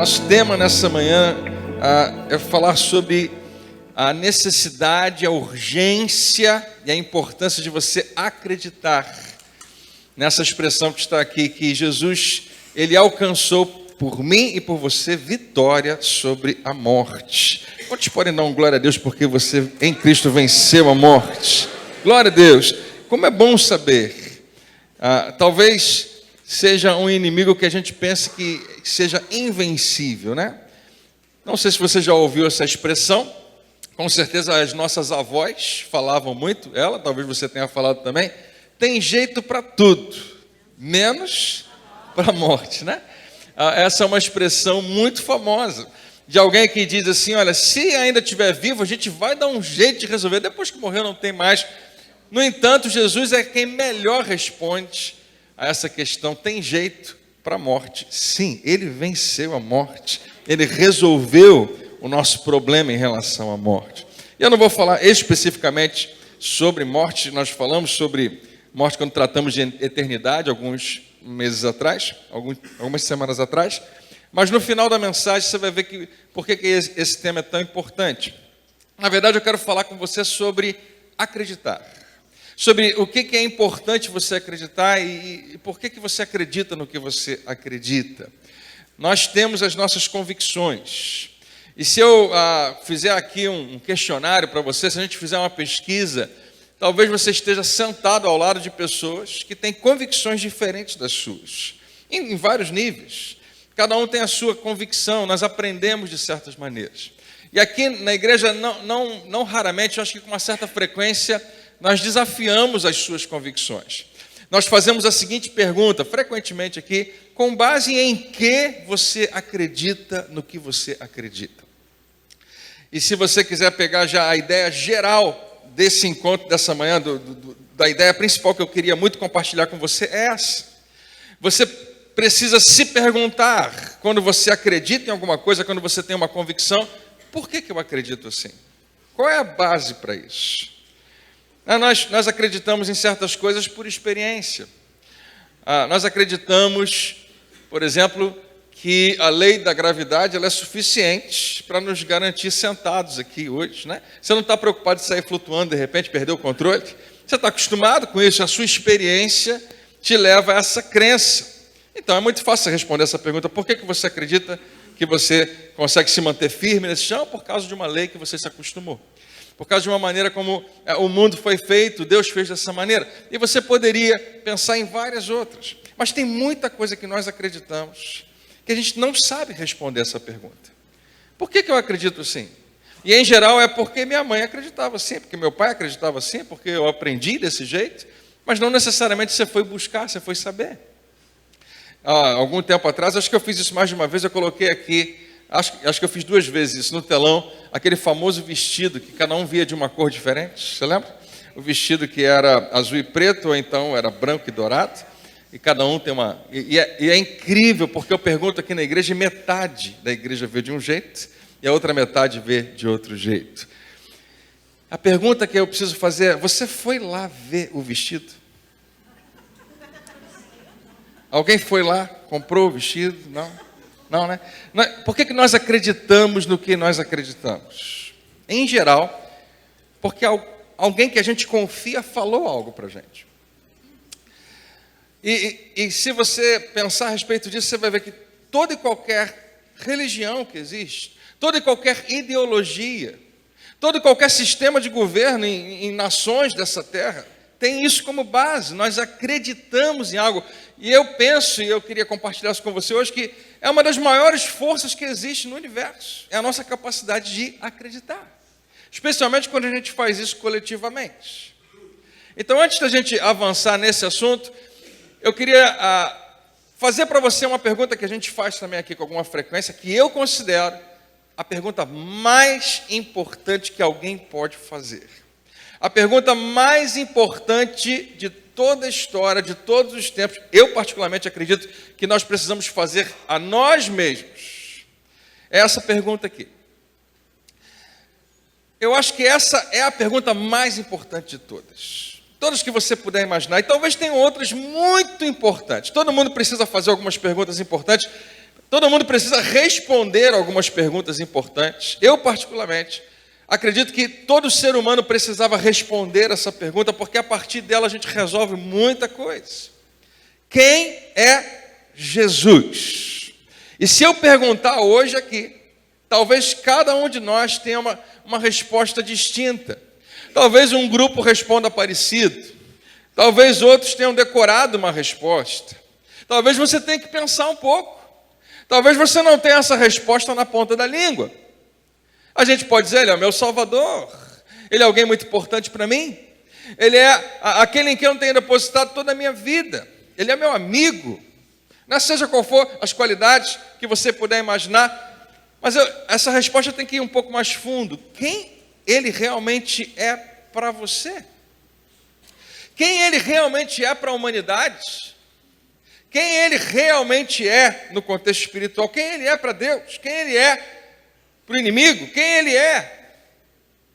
Nosso tema nessa manhã é falar sobre a necessidade, a urgência e a importância de você acreditar nessa expressão que está aqui, que Jesus, ele alcançou por mim e por você vitória sobre a morte. Quantos podem dar um glória a Deus porque você em Cristo venceu a morte? Glória a Deus. Como é bom saber. Talvez seja um inimigo que a gente pense que seja invencível, né? Não sei se você já ouviu essa expressão. Com certeza as nossas avós falavam muito, talvez você tenha falado também. Tem jeito para tudo, menos para a morte, né? Essa é uma expressão muito famosa, de alguém que diz assim, olha, se ainda estiver vivo, a gente vai dar um jeito de resolver, depois que morrer não tem mais. No entanto, Jesus é quem melhor responde a essa questão. Tem jeito para a morte? Sim, ele venceu a morte, ele resolveu o nosso problema em relação à morte. Eu não vou falar especificamente sobre morte, nós falamos sobre morte quando tratamos de eternidade, alguns meses atrás, algumas semanas atrás, mas no final da mensagem você vai ver por que esse tema é tão importante. Na verdade, eu quero falar com você sobre acreditar, sobre o que é importante você acreditar e por que você acredita no que você acredita. Nós temos as nossas convicções. E se eu fizer aqui um questionário para você, se a gente fizer uma pesquisa, talvez você esteja sentado ao lado de pessoas que têm convicções diferentes das suas, em vários níveis. Cada um tem a sua convicção, nós aprendemos de certas maneiras. E aqui na igreja, não raramente, eu acho que com uma certa frequência, nós desafiamos as suas convicções. Nós fazemos a seguinte pergunta, frequentemente aqui, com base em que você acredita no que você acredita. E se você quiser pegar já a ideia geral desse encontro, dessa manhã, da ideia principal que eu queria muito compartilhar com você, é essa. Você precisa se perguntar, quando você acredita em alguma coisa, quando você tem uma convicção, por que eu acredito assim? Qual é a base para isso? Nós acreditamos em certas coisas por experiência. Nós acreditamos, por exemplo, que a lei da gravidade ela é suficiente para nos garantir sentados aqui hoje, né? Você não está preocupado de sair flutuando, de repente perder o controle? Você está acostumado com isso, a sua experiência te leva a essa crença. Então é muito fácil responder essa pergunta, por que você acredita que você consegue se manter firme nesse chão? Por causa de uma lei que você se acostumou. Por causa de uma maneira como o mundo foi feito, Deus fez dessa maneira. E você poderia pensar em várias outras. Mas tem muita coisa que nós acreditamos que a gente não sabe responder essa pergunta. Por que eu acredito assim? E em geral é porque minha mãe acreditava assim, porque meu pai acreditava assim, porque eu aprendi desse jeito, mas não necessariamente você foi buscar, você foi saber. Algum tempo atrás, acho que eu fiz isso mais de uma vez, eu coloquei aqui, acho que eu fiz 2 vezes isso no telão, aquele famoso vestido que cada um via de uma cor diferente, você lembra? O vestido que era azul e preto, ou então era branco e dourado, e cada um tem uma... E é incrível, porque eu pergunto aqui na igreja, e metade da igreja vê de um jeito, e a outra metade vê de outro jeito. A pergunta que eu preciso fazer é, você foi lá ver o vestido? Alguém foi lá, comprou o vestido? Não, né? Por que nós acreditamos no que nós acreditamos? Em geral, porque alguém que a gente confia falou algo para a gente. E se você pensar a respeito disso, você vai ver que toda e qualquer religião que existe, toda e qualquer ideologia, todo e qualquer sistema de governo em nações dessa terra, tem isso como base. Nós acreditamos em algo. E eu penso, e eu queria compartilhar isso com você hoje, que é uma das maiores forças que existe no universo. É a nossa capacidade de acreditar. Especialmente quando a gente faz isso coletivamente. Então, antes da gente avançar nesse assunto, eu queria fazer para você uma pergunta que a gente faz também aqui com alguma frequência, que eu considero a pergunta mais importante que alguém pode fazer. A pergunta mais importante de toda a história, de todos os tempos, eu particularmente acredito que nós precisamos fazer a nós mesmos. É essa pergunta aqui. Eu acho que essa é a pergunta mais importante de todas. Todas que você puder imaginar. E talvez tenham outras muito importantes. Todo mundo precisa fazer algumas perguntas importantes. Todo mundo precisa responder algumas perguntas importantes. Eu, particularmente, acredito que todo ser humano precisava responder essa pergunta, porque a partir dela a gente resolve muita coisa. Quem é Jesus? E se eu perguntar hoje aqui, talvez cada um de nós tenha uma resposta distinta. Talvez um grupo responda parecido. Talvez outros tenham decorado uma resposta. Talvez você tenha que pensar um pouco. Talvez você não tenha essa resposta na ponta da língua. A gente pode dizer, ele é o meu Salvador. Ele é alguém muito importante para mim. Ele é aquele em quem eu tenho depositado toda a minha vida. Ele é meu amigo. Não seja qual for as qualidades que você puder imaginar. Mas essa resposta tem que ir um pouco mais fundo. Quem ele realmente é para você? Quem ele realmente é para a humanidade? Quem ele realmente é no contexto espiritual? Quem ele é para Deus? Quem ele é para o inimigo? Quem ele é?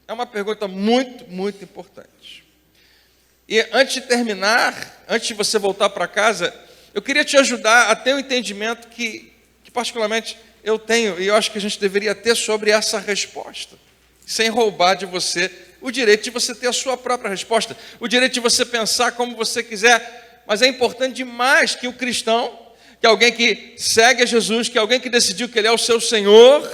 É uma pergunta muito, muito importante. E antes de terminar, antes de você voltar para casa, eu queria te ajudar a ter um entendimento que particularmente eu tenho, e eu acho que a gente deveria ter sobre essa resposta, sem roubar de você o direito de você ter a sua própria resposta, o direito de você pensar como você quiser. Mas é importante demais que o cristão, que alguém que segue a Jesus, que alguém que decidiu que Ele é o seu Senhor,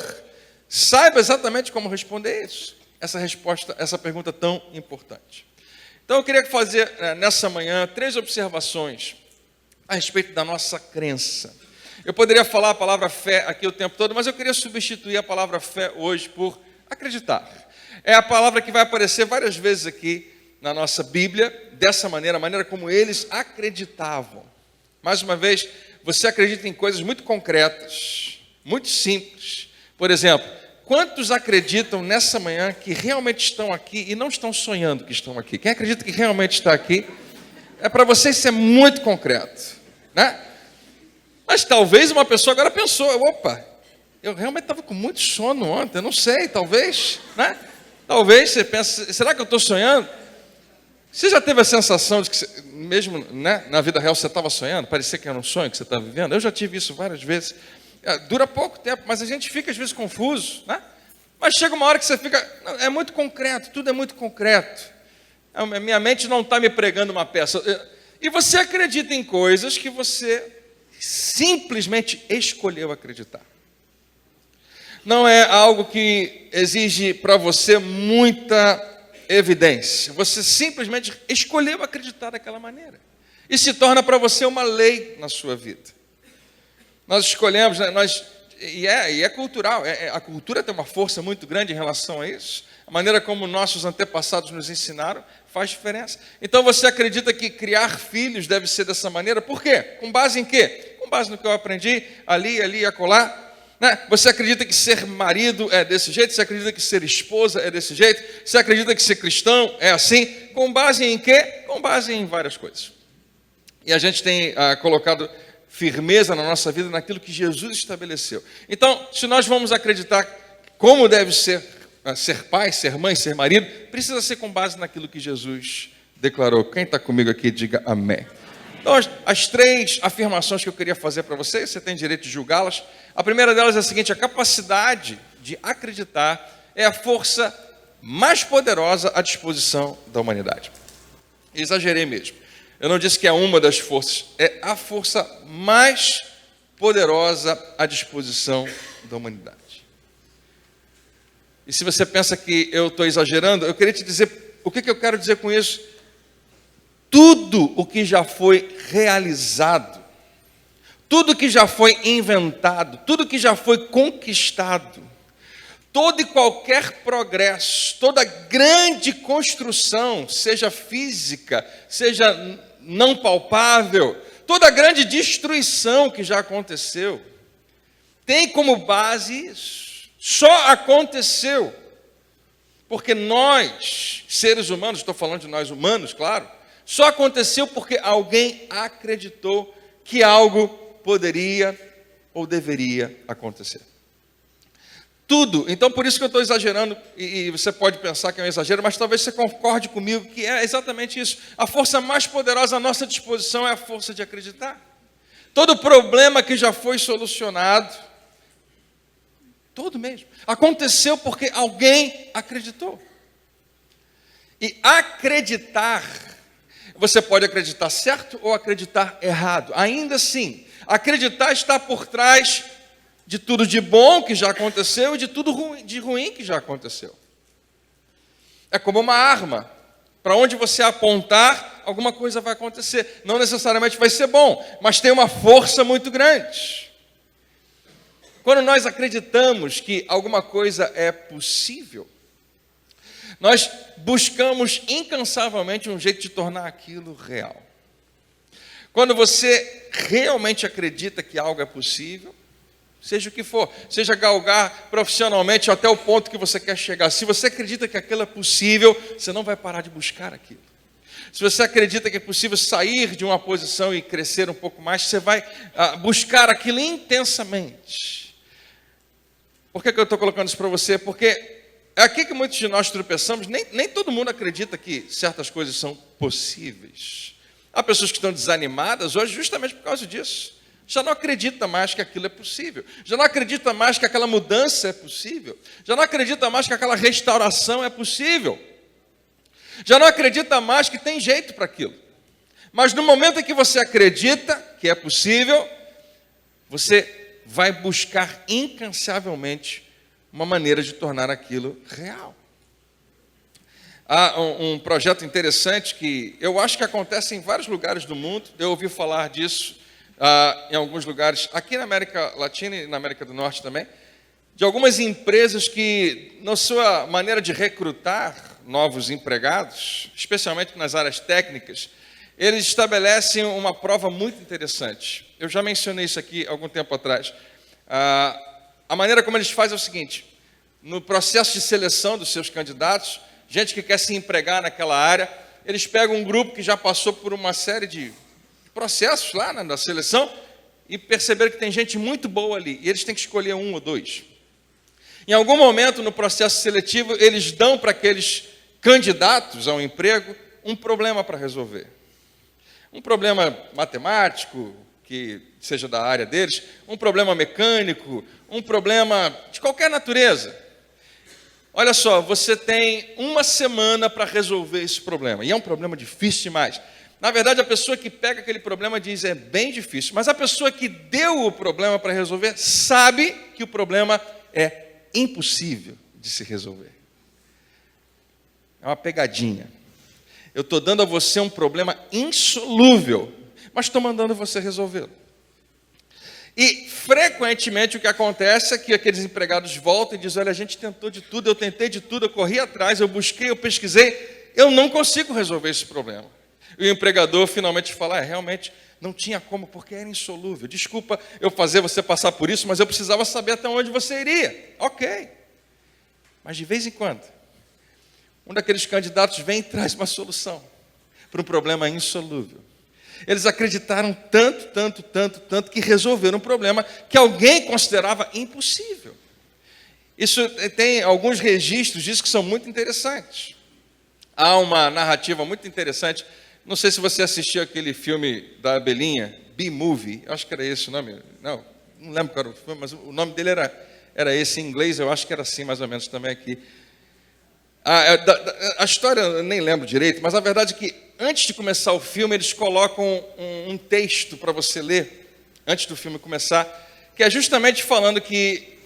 saiba exatamente como responder isso, essa resposta, essa pergunta tão importante. Então eu queria fazer nessa manhã 3 observações a respeito da nossa crença. Eu poderia falar a palavra fé aqui o tempo todo, mas eu queria substituir a palavra fé hoje por acreditar. É a palavra que vai aparecer várias vezes aqui na nossa Bíblia, dessa maneira, a maneira como eles acreditavam. Mais uma vez, você acredita em coisas muito concretas, muito simples. Por exemplo, quantos acreditam nessa manhã que realmente estão aqui e não estão sonhando que estão aqui? Quem acredita que realmente está aqui? Para vocês isso é muito concreto, né? Mas talvez uma pessoa agora pensou, opa, eu realmente estava com muito sono ontem, eu não sei, talvez, né? Talvez você pense, será que eu estou sonhando? Você já teve a sensação de que, mesmo né, na vida real, você estava sonhando? Parecia que era um sonho que você estava vivendo? Eu já tive isso várias vezes. Dura pouco tempo, mas a gente fica às vezes confuso, né? Mas chega uma hora que você fica, é muito concreto, tudo é muito concreto. A minha mente não está me pregando uma peça. E você acredita em coisas que você simplesmente escolheu acreditar. Não é algo que exige para você muita evidência. Você simplesmente escolheu acreditar daquela maneira. E se torna para você uma lei na sua vida. Nós escolhemos, né, e é cultural. A cultura tem uma força muito grande em relação a isso. A maneira como nossos antepassados nos ensinaram faz diferença. Então você acredita que criar filhos deve ser dessa maneira? Por quê? Com base em quê? Com base no que eu aprendi ali e acolá. Você acredita que ser marido é desse jeito? Você acredita que ser esposa é desse jeito? Você acredita que ser cristão é assim? Com base em quê? Com base em várias coisas. E a gente tem colocado firmeza na nossa vida naquilo que Jesus estabeleceu. Então, se nós vamos acreditar como deve ser pai, ser mãe, ser marido, precisa ser com base naquilo que Jesus declarou. Quem está comigo aqui, diga amém. Então, as 3 afirmações que eu queria fazer para vocês, você tem direito de julgá-las. A primeira delas é a seguinte: a capacidade de acreditar é a força mais poderosa à disposição da humanidade. Exagerei mesmo. Eu não disse que é uma das forças, é a força mais poderosa à disposição da humanidade. E se você pensa que eu estou exagerando, eu queria te dizer, o que eu quero dizer com isso? Tudo o que já foi realizado, tudo que já foi inventado, tudo que já foi conquistado, todo e qualquer progresso, toda grande construção, seja física, seja não palpável, toda grande destruição que já aconteceu, tem como base isso. Só aconteceu porque nós, seres humanos, estou falando de nós humanos, claro, só aconteceu porque alguém acreditou que algo poderia ou deveria acontecer. Tudo. Então, por isso que eu estou exagerando, e você pode pensar que é um exagero, mas talvez você concorde comigo que é exatamente isso. A força mais poderosa à nossa disposição é a força de acreditar. Todo problema que já foi solucionado, todo mesmo, aconteceu porque alguém acreditou. E acreditar, você pode acreditar certo ou acreditar errado. Ainda assim, acreditar está por trás de tudo de bom que já aconteceu e de tudo de ruim que já aconteceu. É como uma arma. Para onde você apontar, alguma coisa vai acontecer. Não necessariamente vai ser bom, mas tem uma força muito grande. Quando nós acreditamos que alguma coisa é possível, nós buscamos incansavelmente um jeito de tornar aquilo real. Quando você realmente acredita que algo é possível, seja o que for, seja galgar profissionalmente até o ponto que você quer chegar. Se você acredita que aquilo é possível, você não vai parar de buscar aquilo. Se você acredita que é possível sair de uma posição e crescer um pouco mais, você vai buscar aquilo intensamente. Por que eu estou colocando isso para você? Porque é aqui que muitos de nós tropeçamos. Nem todo mundo acredita que certas coisas são possíveis. Há pessoas que estão desanimadas hoje justamente por causa disso. Já não acredita mais que aquilo é possível. Já não acredita mais que aquela mudança é possível. Já não acredita mais que aquela restauração é possível. Já não acredita mais que tem jeito para aquilo. Mas no momento em que você acredita que é possível, você vai buscar incansavelmente uma maneira de tornar aquilo real. Há um projeto interessante que eu acho que acontece em vários lugares do mundo. Eu ouvi falar disso em alguns lugares, aqui na América Latina e na América do Norte também, de algumas empresas que, na sua maneira de recrutar novos empregados, especialmente nas áreas técnicas, eles estabelecem uma prova muito interessante. Eu já mencionei isso aqui algum tempo atrás. A maneira como eles fazem é o seguinte: no processo de seleção dos seus candidatos, gente que quer se empregar naquela área, eles pegam um grupo que já passou por uma série de processos lá na seleção e perceberam que tem gente muito boa ali, e eles têm que escolher um ou dois. Em algum momento no processo seletivo, eles dão para aqueles candidatos ao emprego um problema para resolver. Um problema matemático, que seja da área deles, um problema mecânico, um problema de qualquer natureza. Olha só, você tem uma semana para resolver esse problema, e é um problema difícil demais. Na verdade, a pessoa que pega aquele problema diz é bem difícil, mas a pessoa que deu o problema para resolver sabe que o problema é impossível de se resolver. É uma pegadinha. Eu estou dando a você um problema insolúvel, mas estou mandando você resolvê-lo. E frequentemente o que acontece é que aqueles empregados voltam e dizem: olha, a gente tentou de tudo, eu tentei de tudo, eu corri atrás, eu busquei, eu pesquisei, eu não consigo resolver esse problema. E o empregador finalmente fala: realmente não tinha como, porque era insolúvel. Desculpa eu fazer você passar por isso, mas eu precisava saber até onde você iria. Ok. Mas de vez em quando, um daqueles candidatos vem e traz uma solução para um problema insolúvel. Eles acreditaram tanto, que resolveram um problema que alguém considerava impossível. Isso tem alguns registros disso que são muito interessantes. Há uma narrativa muito interessante. Não sei se você assistiu aquele filme da abelhinha, B-Movie, eu acho que era esse o nome. Não lembro qual era o filme, mas o nome dele era esse em inglês, eu acho que era assim mais ou menos também aqui. A história eu nem lembro direito, mas a verdade é que antes de começar o filme, eles colocam um texto para você ler, antes do filme começar, que é justamente falando que,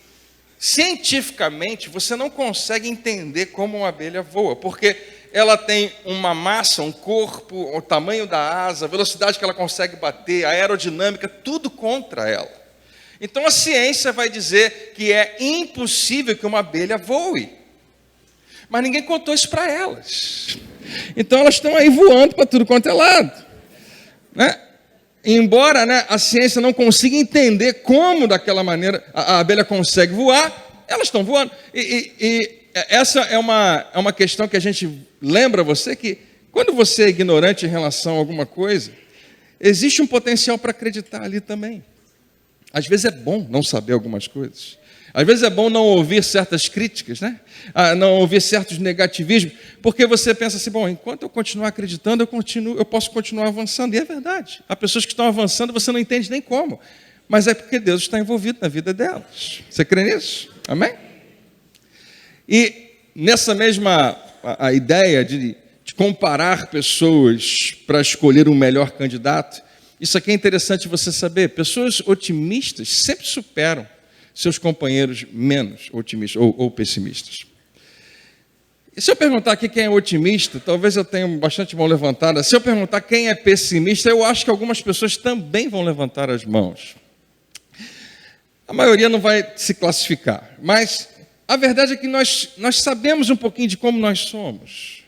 cientificamente, você não consegue entender como uma abelha voa, porque ela tem uma massa, um corpo, o tamanho da asa, a velocidade que ela consegue bater, a aerodinâmica, tudo contra ela. Então a ciência vai dizer que é impossível que uma abelha voe. Mas ninguém contou isso para elas. Então elas estão aí voando para tudo quanto é lado. Né? Embora a ciência não consiga entender como daquela maneira a abelha consegue voar, elas estão voando. Essa é uma questão que a gente lembra você que, quando você é ignorante em relação a alguma coisa, existe um potencial para acreditar ali também. Às vezes é bom não saber algumas coisas. Às vezes é bom não ouvir certas críticas, né? Não ouvir certos negativismos, porque você pensa assim, bom, enquanto eu continuar acreditando, eu posso continuar avançando. E é verdade. Há pessoas que estão avançando, você não entende nem como. Mas é porque Deus está envolvido na vida delas. Você crê nisso? Amém? E nessa mesma a ideia de comparar pessoas para escolher um melhor candidato, isso aqui é interessante você saber. Pessoas otimistas sempre superam seus companheiros menos otimistas ou pessimistas. E se eu perguntar aqui quem é otimista, talvez eu tenha bastante mão levantada. Se eu perguntar quem é pessimista, eu acho que algumas pessoas também vão levantar as mãos. A maioria não vai se classificar, mas a verdade é que nós sabemos um pouquinho de como nós somos.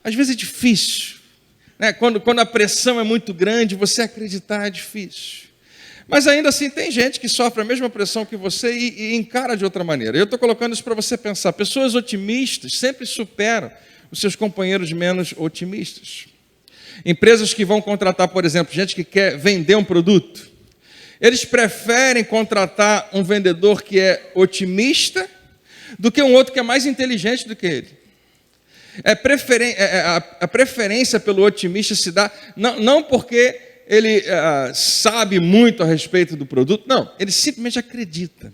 Às vezes é difícil, né? Quando a pressão é muito grande, você acreditar é difícil. Mas ainda assim tem gente que sofre a mesma pressão que você e encara de outra maneira. Eu estou colocando isso para você pensar. Pessoas otimistas sempre superam os seus companheiros menos otimistas. Empresas que vão contratar, por exemplo, gente que quer vender um produto, eles preferem contratar um vendedor que é otimista do que um outro que é mais inteligente do que ele. A preferência pelo otimista se dá não porque ele sabe muito a respeito do produto, não, ele simplesmente acredita.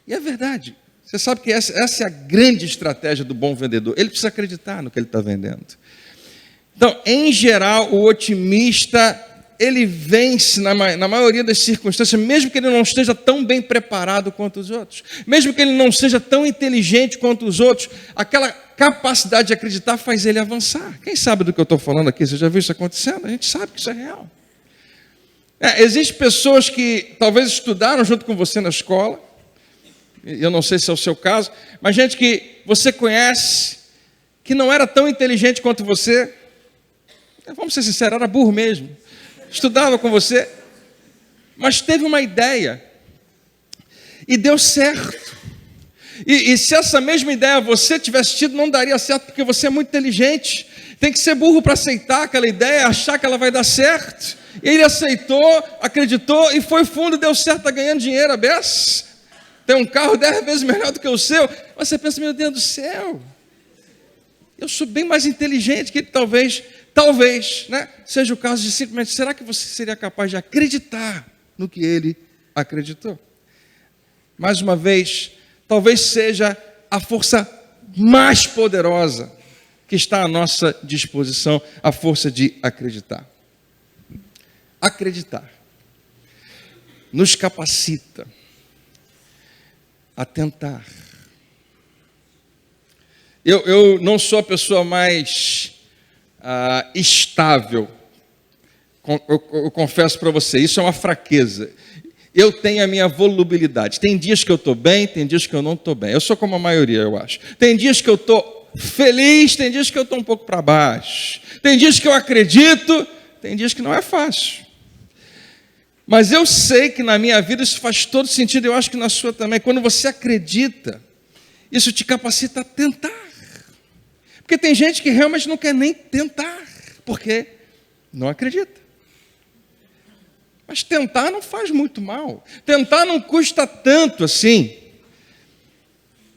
E é verdade. Você sabe que essa é a grande estratégia do bom vendedor. Ele precisa acreditar no que ele está vendendo. Então, em geral, o otimista, ele vence na maioria das circunstâncias, mesmo que ele não esteja tão bem preparado quanto os outros, mesmo que ele não seja tão inteligente quanto os outros, aquela capacidade de acreditar faz ele avançar. Quem sabe do que eu estou falando aqui? Você já viu isso acontecendo? A gente sabe que isso é real. Existem pessoas que talvez estudaram junto com você na escola, eu não sei se é o seu caso, mas gente que você conhece, que não era tão inteligente quanto você, vamos ser sinceros, era burro mesmo, estudava com você, mas teve uma ideia e deu certo. E se essa mesma ideia você tivesse tido, não daria certo, porque você é muito inteligente. Tem que ser burro para aceitar aquela ideia, achar que ela vai dar certo. E ele aceitou, acreditou e foi fundo, deu certo, está ganhando dinheiro, a beça. Tem um carro 10 vezes melhor do que o seu. Mas você pensa, meu Deus do céu, eu sou bem mais inteligente que ele, talvez, né, seja o caso de simplesmente, será que você seria capaz de acreditar no que ele acreditou? Mais uma vez, talvez seja a força mais poderosa que está à nossa disposição, a força de acreditar. Acreditar nos capacita a tentar. Eu não sou a pessoa mais estável, eu confesso para você, isso é uma fraqueza. Eu tenho a minha volubilidade. Tem dias que eu estou bem, tem dias que eu não estou bem. Eu sou como a maioria, eu acho. Tem dias que eu estou feliz, tem dias que eu estou um pouco para baixo. Tem dias que eu acredito, tem dias que não é fácil. Mas eu sei que na minha vida isso faz todo sentido, eu acho que na sua também. Quando você acredita, isso te capacita a tentar. Porque tem gente que realmente não quer nem tentar, porque não acredita. Mas tentar não faz muito mal. Tentar não custa tanto assim.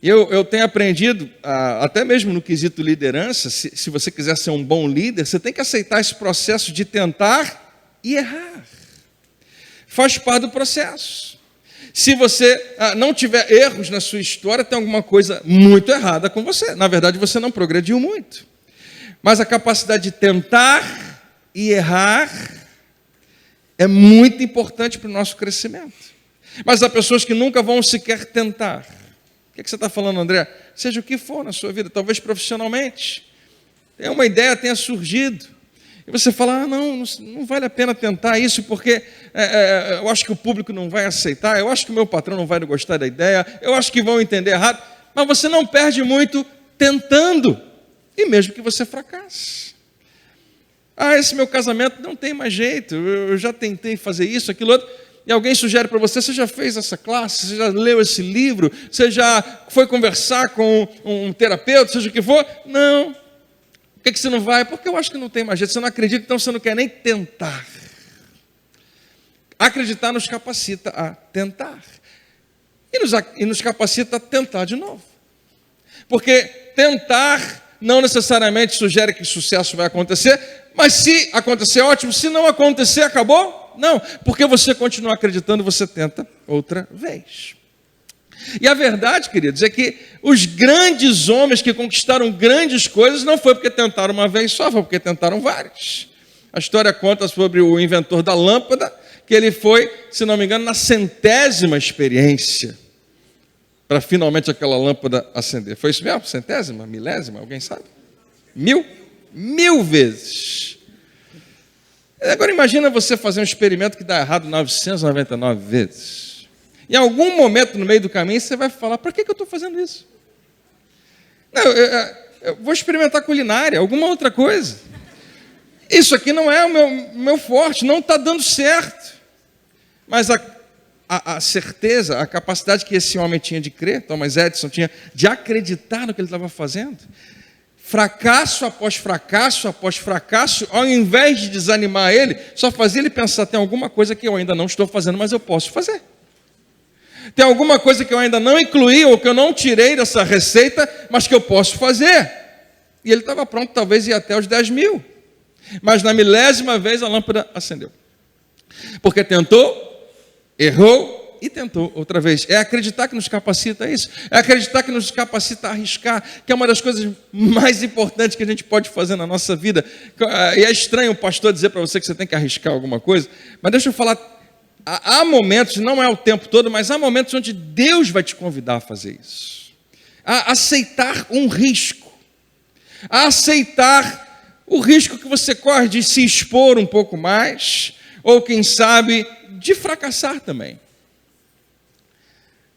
Eu tenho aprendido, até mesmo no quesito liderança, se você quiser ser um bom líder, você tem que aceitar esse processo de tentar e errar. Faz parte do processo. Se você não tiver erros na sua história, tem alguma coisa muito errada com você. Na verdade, você não progrediu muito. Mas a capacidade de tentar e errar é muito importante para o nosso crescimento. Mas há pessoas que nunca vão sequer tentar. O que você está falando, André? Seja o que for na sua vida, talvez profissionalmente. Uma ideia tenha surgido. E você fala, não vale a pena tentar isso, porque eu acho que o público não vai aceitar, eu acho que o meu patrão não vai gostar da ideia, eu acho que vão entender errado. Mas você não perde muito tentando, e mesmo que você fracasse. Esse meu casamento não tem mais jeito, eu já tentei fazer isso, aquilo outro, e alguém sugere para você, você já fez essa classe, você já leu esse livro, você já foi conversar com um terapeuta, seja o que for? Não. Por que você não vai? Porque eu acho que não tem mais jeito, você não acredita, então você não quer nem tentar. Acreditar nos capacita a tentar. e nos capacita a tentar de novo. Porque tentar não necessariamente sugere que sucesso vai acontecer, mas se acontecer, ótimo. Se não acontecer, acabou? Não, porque você continua acreditando, você tenta outra vez. E a verdade, queridos, é que os grandes homens que conquistaram grandes coisas não foi porque tentaram uma vez só, foi porque tentaram várias. A história conta sobre o inventor da lâmpada, que ele foi, se não me engano, na 100ª experiência para finalmente aquela lâmpada acender. Foi isso mesmo? 100ª? 1000ª? Alguém sabe? 1000 vezes. Agora imagina você fazer um experimento que dá errado 999 vezes. Em algum momento no meio do caminho você vai falar, para que eu estou fazendo isso? Não, eu vou experimentar culinária, alguma outra coisa. Isso aqui não é o meu forte, não está dando certo. Mas a certeza, a capacidade que esse homem tinha de crer, Thomas Edison tinha de acreditar no que ele estava fazendo, fracasso após fracasso após fracasso, ao invés de desanimar ele, só fazia ele pensar, tem alguma coisa que eu ainda não estou fazendo, mas eu posso fazer. Tem alguma coisa que eu ainda não incluí ou que eu não tirei dessa receita, mas que eu posso fazer. E ele estava pronto, talvez, ir até os 10.000. Mas na 1000ª vez a lâmpada acendeu. Porque tentou, errou e tentou outra vez. É acreditar que nos capacita a isso. É acreditar que nos capacita a arriscar, que é uma das coisas mais importantes que a gente pode fazer na nossa vida. E é estranho o pastor dizer para você que você tem que arriscar alguma coisa, mas deixa eu falar. Há momentos, não é o tempo todo, mas há momentos onde Deus vai te convidar a fazer isso. A aceitar um risco. A aceitar o risco que você corre de se expor um pouco mais, ou quem sabe, de fracassar também.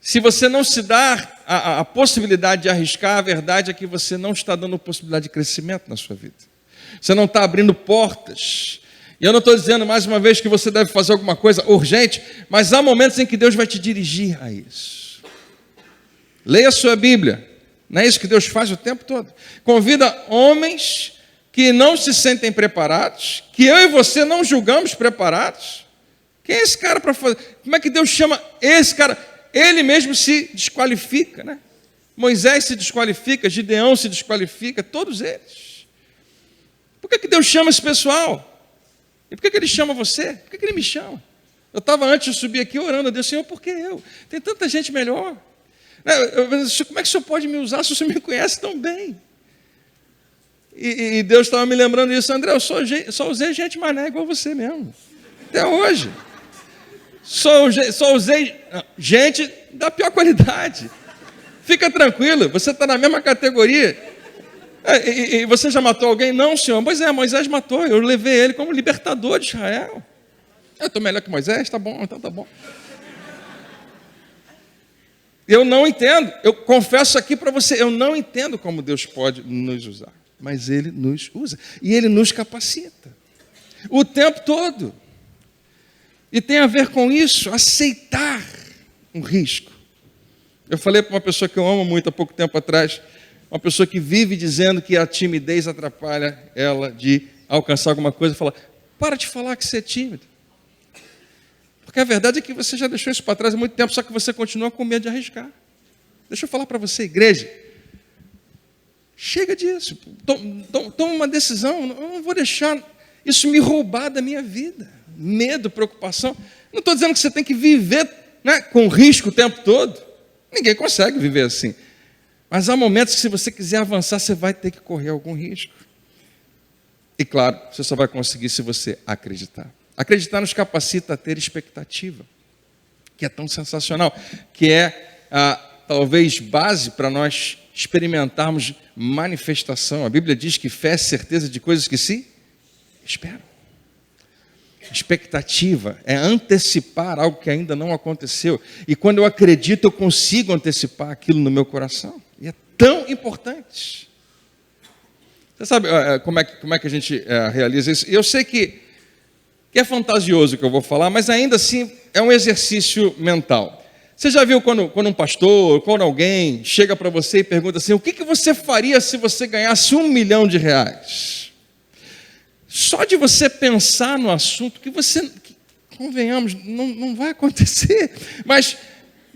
Se você não se dá a possibilidade de arriscar, a verdade é que você não está dando possibilidade de crescimento na sua vida. Você não está abrindo portas. E eu não estou dizendo mais uma vez que você deve fazer alguma coisa urgente, mas há momentos em que Deus vai te dirigir a isso. Leia a sua Bíblia, não é isso que Deus faz o tempo todo? Convida homens que não se sentem preparados, que eu e você não julgamos preparados. Quem é esse cara para fazer? Como é que Deus chama esse cara? Ele mesmo se desqualifica, né? Moisés se desqualifica, Gideão se desqualifica, todos eles. Por que Deus chama esse pessoal? E por que ele chama você? Por que ele me chama? Eu estava antes de subir aqui orando a Deus, Senhor, por que eu? Tem tanta gente melhor. Como é que o Senhor pode me usar se o Senhor me conhece tão bem? E Deus estava me lembrando disso, André, eu só usei gente mané igual você mesmo. Até hoje. Só usei gente da pior qualidade. Fica tranquilo, você está na mesma categoria. E você já matou alguém? Não, senhor. Pois é, Moisés matou. Eu levei ele como libertador de Israel. Eu estou melhor que Moisés? Tá bom, então tá bom. Eu não entendo. Eu confesso aqui para você, eu não entendo como Deus pode nos usar. Mas Ele nos usa. E Ele nos capacita. O tempo todo. E tem a ver com isso, aceitar um risco. Eu falei para uma pessoa que eu amo muito há pouco tempo atrás, uma pessoa que vive dizendo que a timidez atrapalha ela de alcançar alguma coisa, fala, para de falar que você é tímido. Porque a verdade é que você já deixou isso para trás há muito tempo, só que você continua com medo de arriscar. Deixa eu falar para você, igreja, chega disso, toma uma decisão, eu não vou deixar isso me roubar da minha vida. Medo, preocupação. Não estou dizendo que você tem que viver, né, com risco o tempo todo. Ninguém consegue viver assim. Mas há momentos que se você quiser avançar, você vai ter que correr algum risco. E claro, você só vai conseguir se você acreditar. Acreditar nos capacita a ter expectativa, que é tão sensacional, que é talvez base para nós experimentarmos manifestação. A Bíblia diz que fé é certeza de coisas que se esperam. Expectativa é antecipar algo que ainda não aconteceu. E quando eu acredito, eu consigo antecipar aquilo no meu coração. E é tão importante. Você sabe como é que a gente realiza isso? Eu sei que é fantasioso o que eu vou falar, mas ainda assim é um exercício mental. Você já viu quando um pastor, quando alguém chega para você e pergunta assim, o que você faria se você ganhasse R$1 milhão? Só de você pensar no assunto, convenhamos, não vai acontecer, mas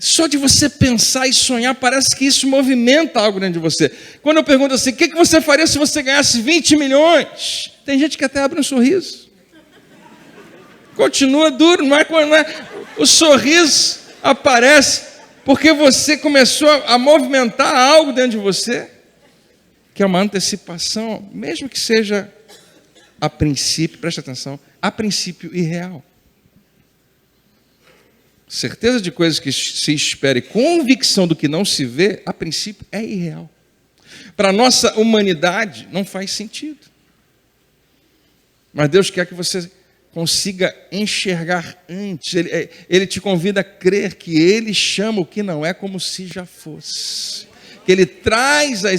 Só de você pensar e sonhar, parece que isso movimenta algo dentro de você. Quando eu pergunto assim, o que você faria se você ganhasse 20 milhões? Tem gente que até abre um sorriso. Continua duro, não é? O sorriso aparece porque você começou a movimentar algo dentro de você, que é uma antecipação, mesmo que seja a princípio, preste atenção, a princípio irreal. Certeza de coisas que se espera e convicção do que não se vê, a princípio é irreal. Para a nossa humanidade não faz sentido. Mas Deus quer que você consiga enxergar antes. Ele te convida a crer que Ele chama o que não é como se já fosse. Que Ele traz à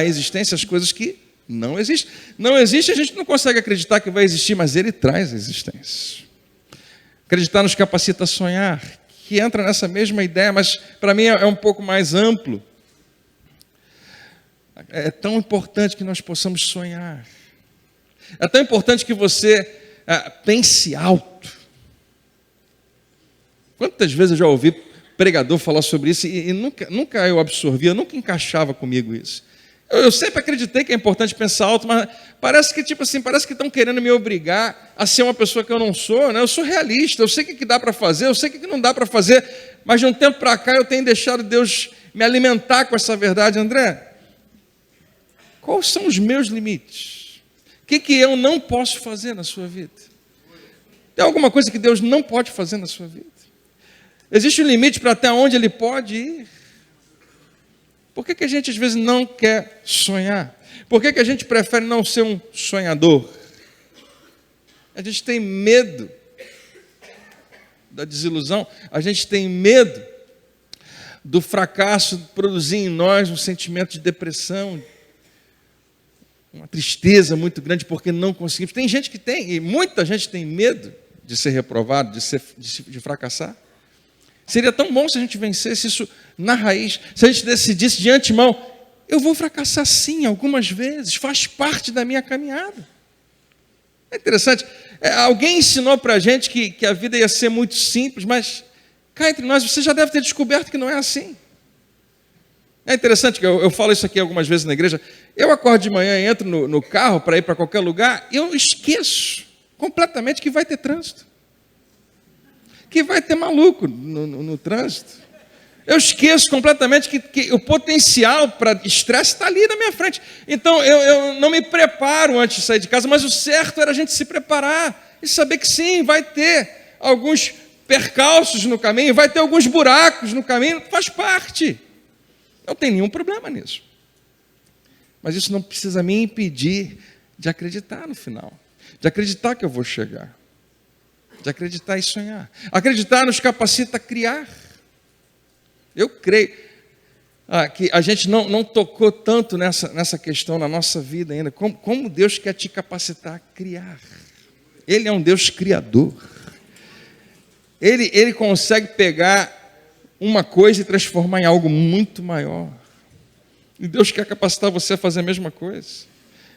existência as coisas que não existem. Não existe, a gente não consegue acreditar que vai existir, mas Ele traz a existência. Acreditar nos capacita a sonhar, que entra nessa mesma ideia, mas para mim é um pouco mais amplo. É tão importante que nós possamos sonhar. É tão importante que você pense alto. Quantas vezes eu já ouvi pregador falar sobre isso e nunca eu absorvia, nunca encaixava comigo isso. Eu sempre acreditei que é importante pensar alto, mas parece que parece que estão querendo me obrigar a ser uma pessoa que eu não sou, né? Eu sou realista, eu sei o que dá para fazer, eu sei o que não dá para fazer, mas de um tempo para cá eu tenho deixado Deus me alimentar com essa verdade. André, quais são os meus limites? O que eu não posso fazer na sua vida? Tem alguma coisa que Deus não pode fazer na sua vida? Existe um limite para até onde Ele pode ir? Por que a gente às vezes não quer sonhar? Por que a gente prefere não ser um sonhador? A gente tem medo da desilusão, a gente tem medo do fracasso produzir em nós um sentimento de depressão, uma tristeza muito grande porque não conseguimos. Tem gente que tem, e muita gente tem medo de ser reprovado, de fracassar. Seria tão bom se a gente vencesse isso na raiz, se a gente decidisse de antemão, eu vou fracassar sim algumas vezes, faz parte da minha caminhada. É interessante, alguém ensinou para a gente que a vida ia ser muito simples, mas cá entre nós, você já deve ter descoberto que não é assim. É interessante que eu falo isso aqui algumas vezes na igreja, eu acordo de manhã e entro no carro para ir para qualquer lugar, eu esqueço completamente que vai ter trânsito. Que vai ter maluco no trânsito. Eu esqueço completamente que o potencial para estresse está ali na minha frente. Então, eu não me preparo antes de sair de casa, mas o certo era a gente se preparar e saber que sim, vai ter alguns percalços no caminho, vai ter alguns buracos no caminho, faz parte. Não tem nenhum problema nisso. Mas isso não precisa me impedir de acreditar no final, de acreditar que eu vou chegar. De acreditar e sonhar. Acreditar nos capacita a criar. Eu creio que a gente não tocou tanto nessa questão na nossa vida ainda. Como Deus quer te capacitar a criar. Ele é um Deus criador. Ele consegue pegar uma coisa e transformar em algo muito maior. E Deus quer capacitar você a fazer a mesma coisa.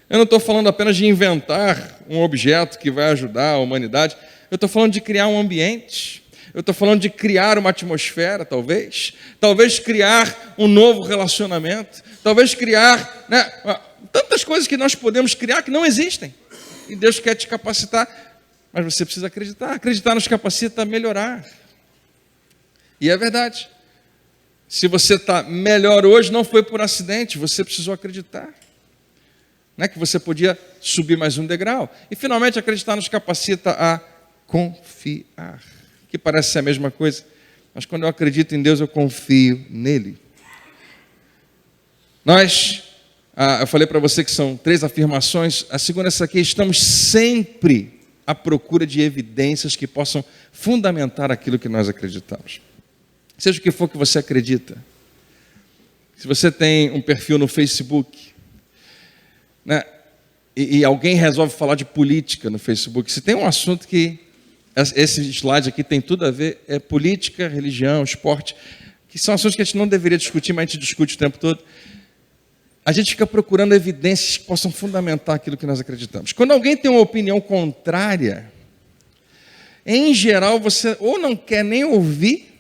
Eu não estou falando apenas de inventar um objeto que vai ajudar a humanidade. Eu estou falando de criar um ambiente. Eu estou falando de criar uma atmosfera, talvez. Talvez criar um novo relacionamento. Talvez criar tantas coisas que nós podemos criar que não existem. E Deus quer te capacitar, mas você precisa acreditar. Acreditar nos capacita a melhorar. E é verdade. Se você está melhor hoje, não foi por acidente, você precisou acreditar. Não é que você podia subir mais um degrau. E finalmente acreditar nos capacita a confiar. Que parece ser a mesma coisa, mas quando eu acredito em Deus, eu confio nele. Eu falei para você que são 3 afirmações. A segunda é essa aqui: estamos sempre à procura de evidências que possam fundamentar aquilo que nós acreditamos. Seja o que for que você acredita. Se você tem um perfil no Facebook, né, e alguém resolve falar de política no Facebook, se tem um assunto que esse slide aqui tem tudo a ver, é política, religião, esporte, que são assuntos que a gente não deveria discutir, mas a gente discute o tempo todo. A gente fica procurando evidências que possam fundamentar aquilo que nós acreditamos. Quando alguém tem uma opinião contrária, em geral você ou não quer nem ouvir,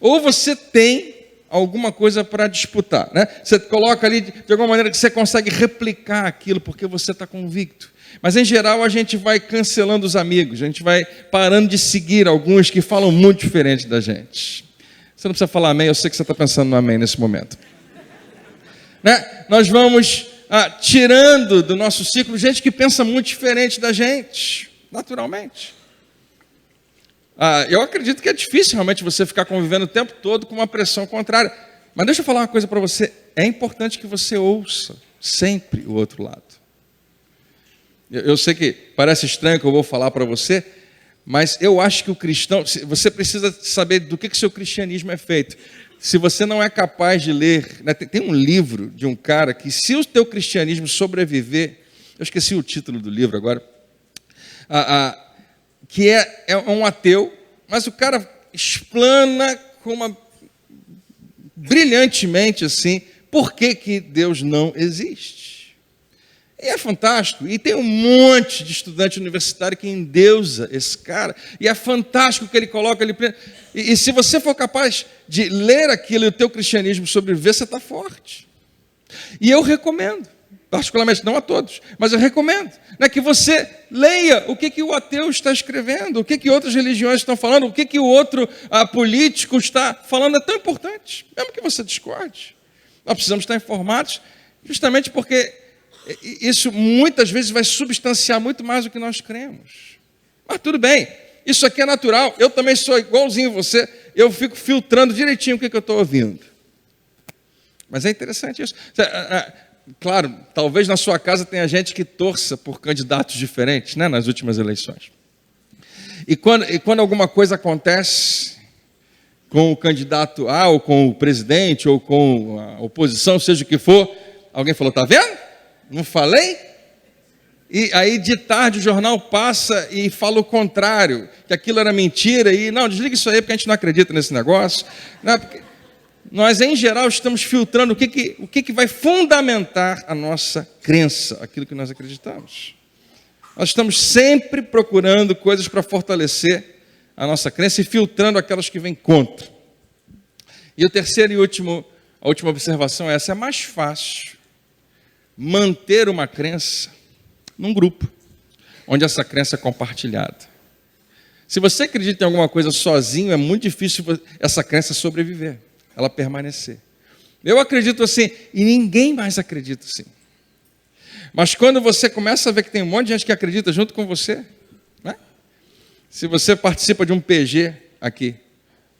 Ou você tem alguma coisa para disputar, né? Você coloca ali de alguma maneira que você consegue replicar aquilo porque você está convicto. Mas em geral a gente vai cancelando os amigos, a gente vai parando de seguir alguns que falam muito diferente da gente. Você não precisa falar amém, eu sei que você está pensando no amém nesse momento. Né? Nós vamos tirando do nosso ciclo gente que pensa muito diferente da gente, naturalmente. Eu acredito que é difícil realmente você ficar convivendo o tempo todo com uma pressão contrária. Mas deixa eu falar uma coisa para você. É importante que você ouça sempre o outro lado. Eu sei que parece estranho que eu vou falar para você, mas eu acho que o cristão, você precisa saber do que seu cristianismo é feito. Se você não é capaz de ler, né, tem um livro de um cara que, se o teu cristianismo sobreviver, eu esqueci o título do livro agora, que é um ateu, mas o cara explana brilhantemente assim, por que Deus não existe. E é fantástico, e tem um monte de estudante universitário que endeusa esse cara, e é fantástico que ele coloca ali, e se você for capaz de ler aquilo e o teu cristianismo sobreviver, você está forte. E eu recomendo, particularmente, não a todos, mas eu recomendo, né, que você leia o que o ateu está escrevendo, o que outras religiões estão falando, o que o outro político está falando. É tão importante, mesmo que você discorde. Nós precisamos estar informados, justamente porque isso muitas vezes vai substanciar muito mais do que nós cremos. Mas tudo bem, isso aqui é natural, eu também sou igualzinho você, eu fico filtrando direitinho o que eu estou ouvindo. Mas é interessante isso. Claro, talvez na sua casa tenha gente que torça por candidatos diferentes, né, nas últimas eleições. E quando alguma coisa acontece com o candidato A, ou com o presidente, ou com a oposição, seja o que for, alguém falou, está vendo? Não falei? E aí de tarde o jornal passa e fala o contrário, que aquilo era mentira, e não, desliga isso aí porque a gente não acredita nesse negócio. Não, porque nós, em geral, estamos filtrando o que vai fundamentar a nossa crença, aquilo que nós acreditamos. Nós estamos sempre procurando coisas para fortalecer a nossa crença e filtrando aquelas que vêm contra. E o terceiro e a última observação é essa: é mais fácil manter uma crença num grupo, onde essa crença é compartilhada. Se você acredita em alguma coisa sozinho, é muito difícil essa crença sobreviver, ela permanecer. Eu acredito assim, e ninguém mais acredita assim. Mas quando você começa a ver que tem um monte de gente que acredita junto com você, né? Se você participa de um PG aqui,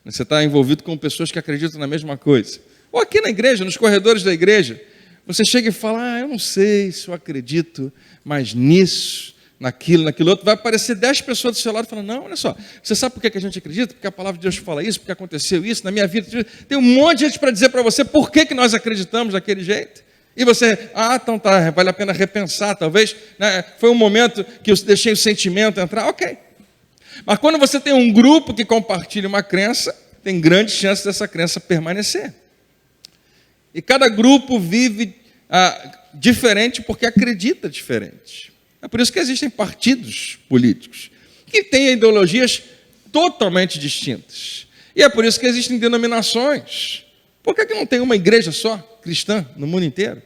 você está envolvido com pessoas que acreditam na mesma coisa, ou aqui na igreja, nos corredores da igreja, você chega e fala, eu não sei se eu acredito mais nisso, naquilo outro. Vai aparecer 10 pessoas do seu lado falando, não, olha só, você sabe por que a gente acredita? Porque a palavra de Deus fala isso, porque aconteceu isso na minha vida. Tem um monte de gente para dizer para você por que nós acreditamos daquele jeito. E você, então tá, vale a pena repensar, talvez, né, foi um momento que eu deixei o sentimento entrar, ok. Mas quando você tem um grupo que compartilha uma crença, tem grande chance dessa crença permanecer. E cada grupo vive diferente porque acredita diferente. É por isso que existem partidos políticos que têm ideologias totalmente distintas. E é por isso que existem denominações. Por que não tem uma igreja só, cristã, no mundo inteiro?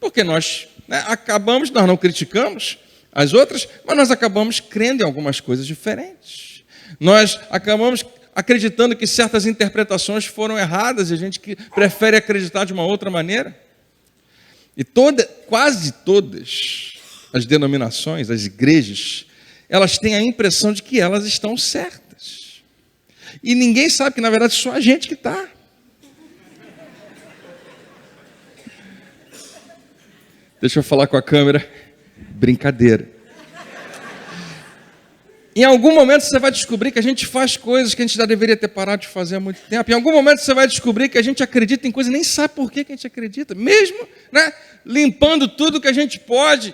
Porque nós nós não criticamos as outras, mas nós acabamos crendo em algumas coisas diferentes. Nós acabamos acreditando que certas interpretações foram erradas e a gente que prefere acreditar de uma outra maneira. E quase todas as denominações, as igrejas, elas têm a impressão de que elas estão certas. E ninguém sabe que, na verdade, só a gente que está. Deixa eu falar com a câmera. Brincadeira. Em algum momento você vai descobrir que a gente faz coisas que a gente já deveria ter parado de fazer há muito tempo. Em algum momento você vai descobrir que a gente acredita em coisas e nem sabe por que a gente acredita. Mesmo, né, limpando tudo que a gente pode.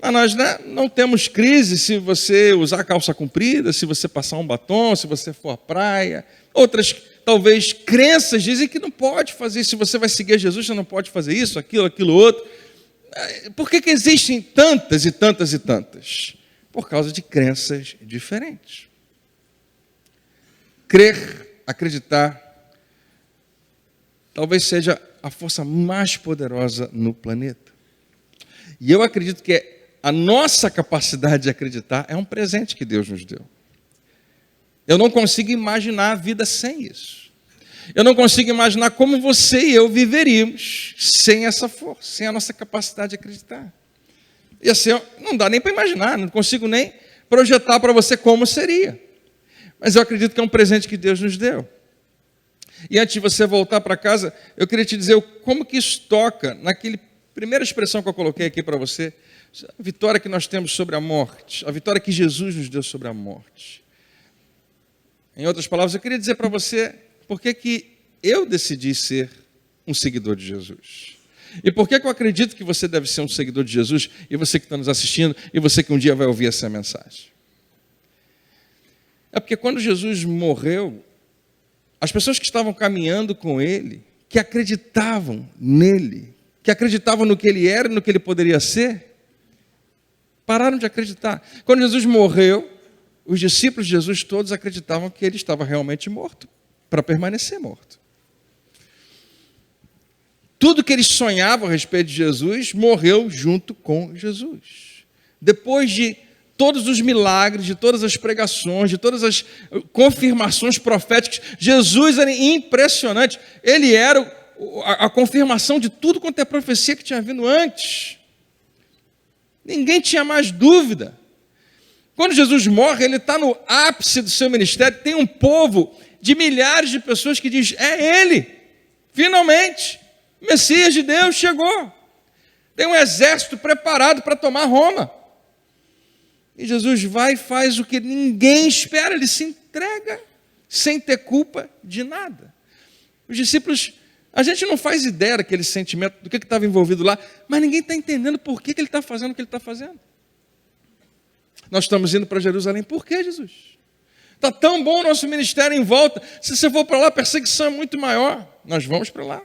Mas nós, né, não temos crise se você usar calça comprida, se você passar um batom, se você for à praia. Outras, talvez, crenças dizem que não pode fazer isso. Se você vai seguir Jesus, você não pode fazer isso, aquilo outro. Por que existem tantas e tantas e tantas? Por causa de crenças diferentes. crer, acreditar, talvez seja a força mais poderosa no planeta. E eu acredito que a nossa capacidade de acreditar é um presente que Deus nos deu. Eu não consigo imaginar a vida sem isso. Eu não consigo imaginar como você e eu viveríamos sem essa força, sem a nossa capacidade de acreditar. E assim, não dá nem para imaginar, não consigo nem projetar para você como seria. Mas eu acredito que é um presente que Deus nos deu. E antes de você voltar para casa, eu queria te dizer como que isso toca naquela primeira expressão que eu coloquei aqui para você, a vitória que nós temos sobre a morte, a vitória que Jesus nos deu sobre a morte. Em outras palavras, eu queria dizer para você por que eu decidi ser um seguidor de Jesus. E por que eu acredito que você deve ser um seguidor de Jesus, e você que está nos assistindo, e você que um dia vai ouvir essa mensagem. É porque quando Jesus morreu, as pessoas que estavam caminhando com Ele, que acreditavam nele, que acreditavam no que Ele era e no que Ele poderia ser, pararam de acreditar. Quando Jesus morreu, os discípulos de Jesus todos acreditavam que Ele estava realmente morto, para permanecer morto. Tudo que eles sonhavam a respeito de Jesus morreu junto com Jesus. Depois de todos os milagres, de todas as pregações, de todas as confirmações proféticas, Jesus era impressionante. Ele era a confirmação de tudo quanto é profecia que tinha vindo antes. Ninguém tinha mais dúvida. Quando Jesus morre, ele está no ápice do seu ministério, tem um povo de milhares de pessoas que diz: é Ele, finalmente, o Messias de Deus chegou. Tem um exército preparado para tomar Roma. E Jesus vai e faz o que ninguém espera, ele se entrega, sem ter culpa de nada. Os discípulos, a gente não faz ideia daquele sentimento, do que estava envolvido lá, mas ninguém está entendendo por que ele está fazendo o que ele está fazendo. Nós estamos indo para Jerusalém, por que, Jesus? Está tão bom o nosso ministério em volta, se você for para lá, a perseguição é muito maior. Nós vamos para lá.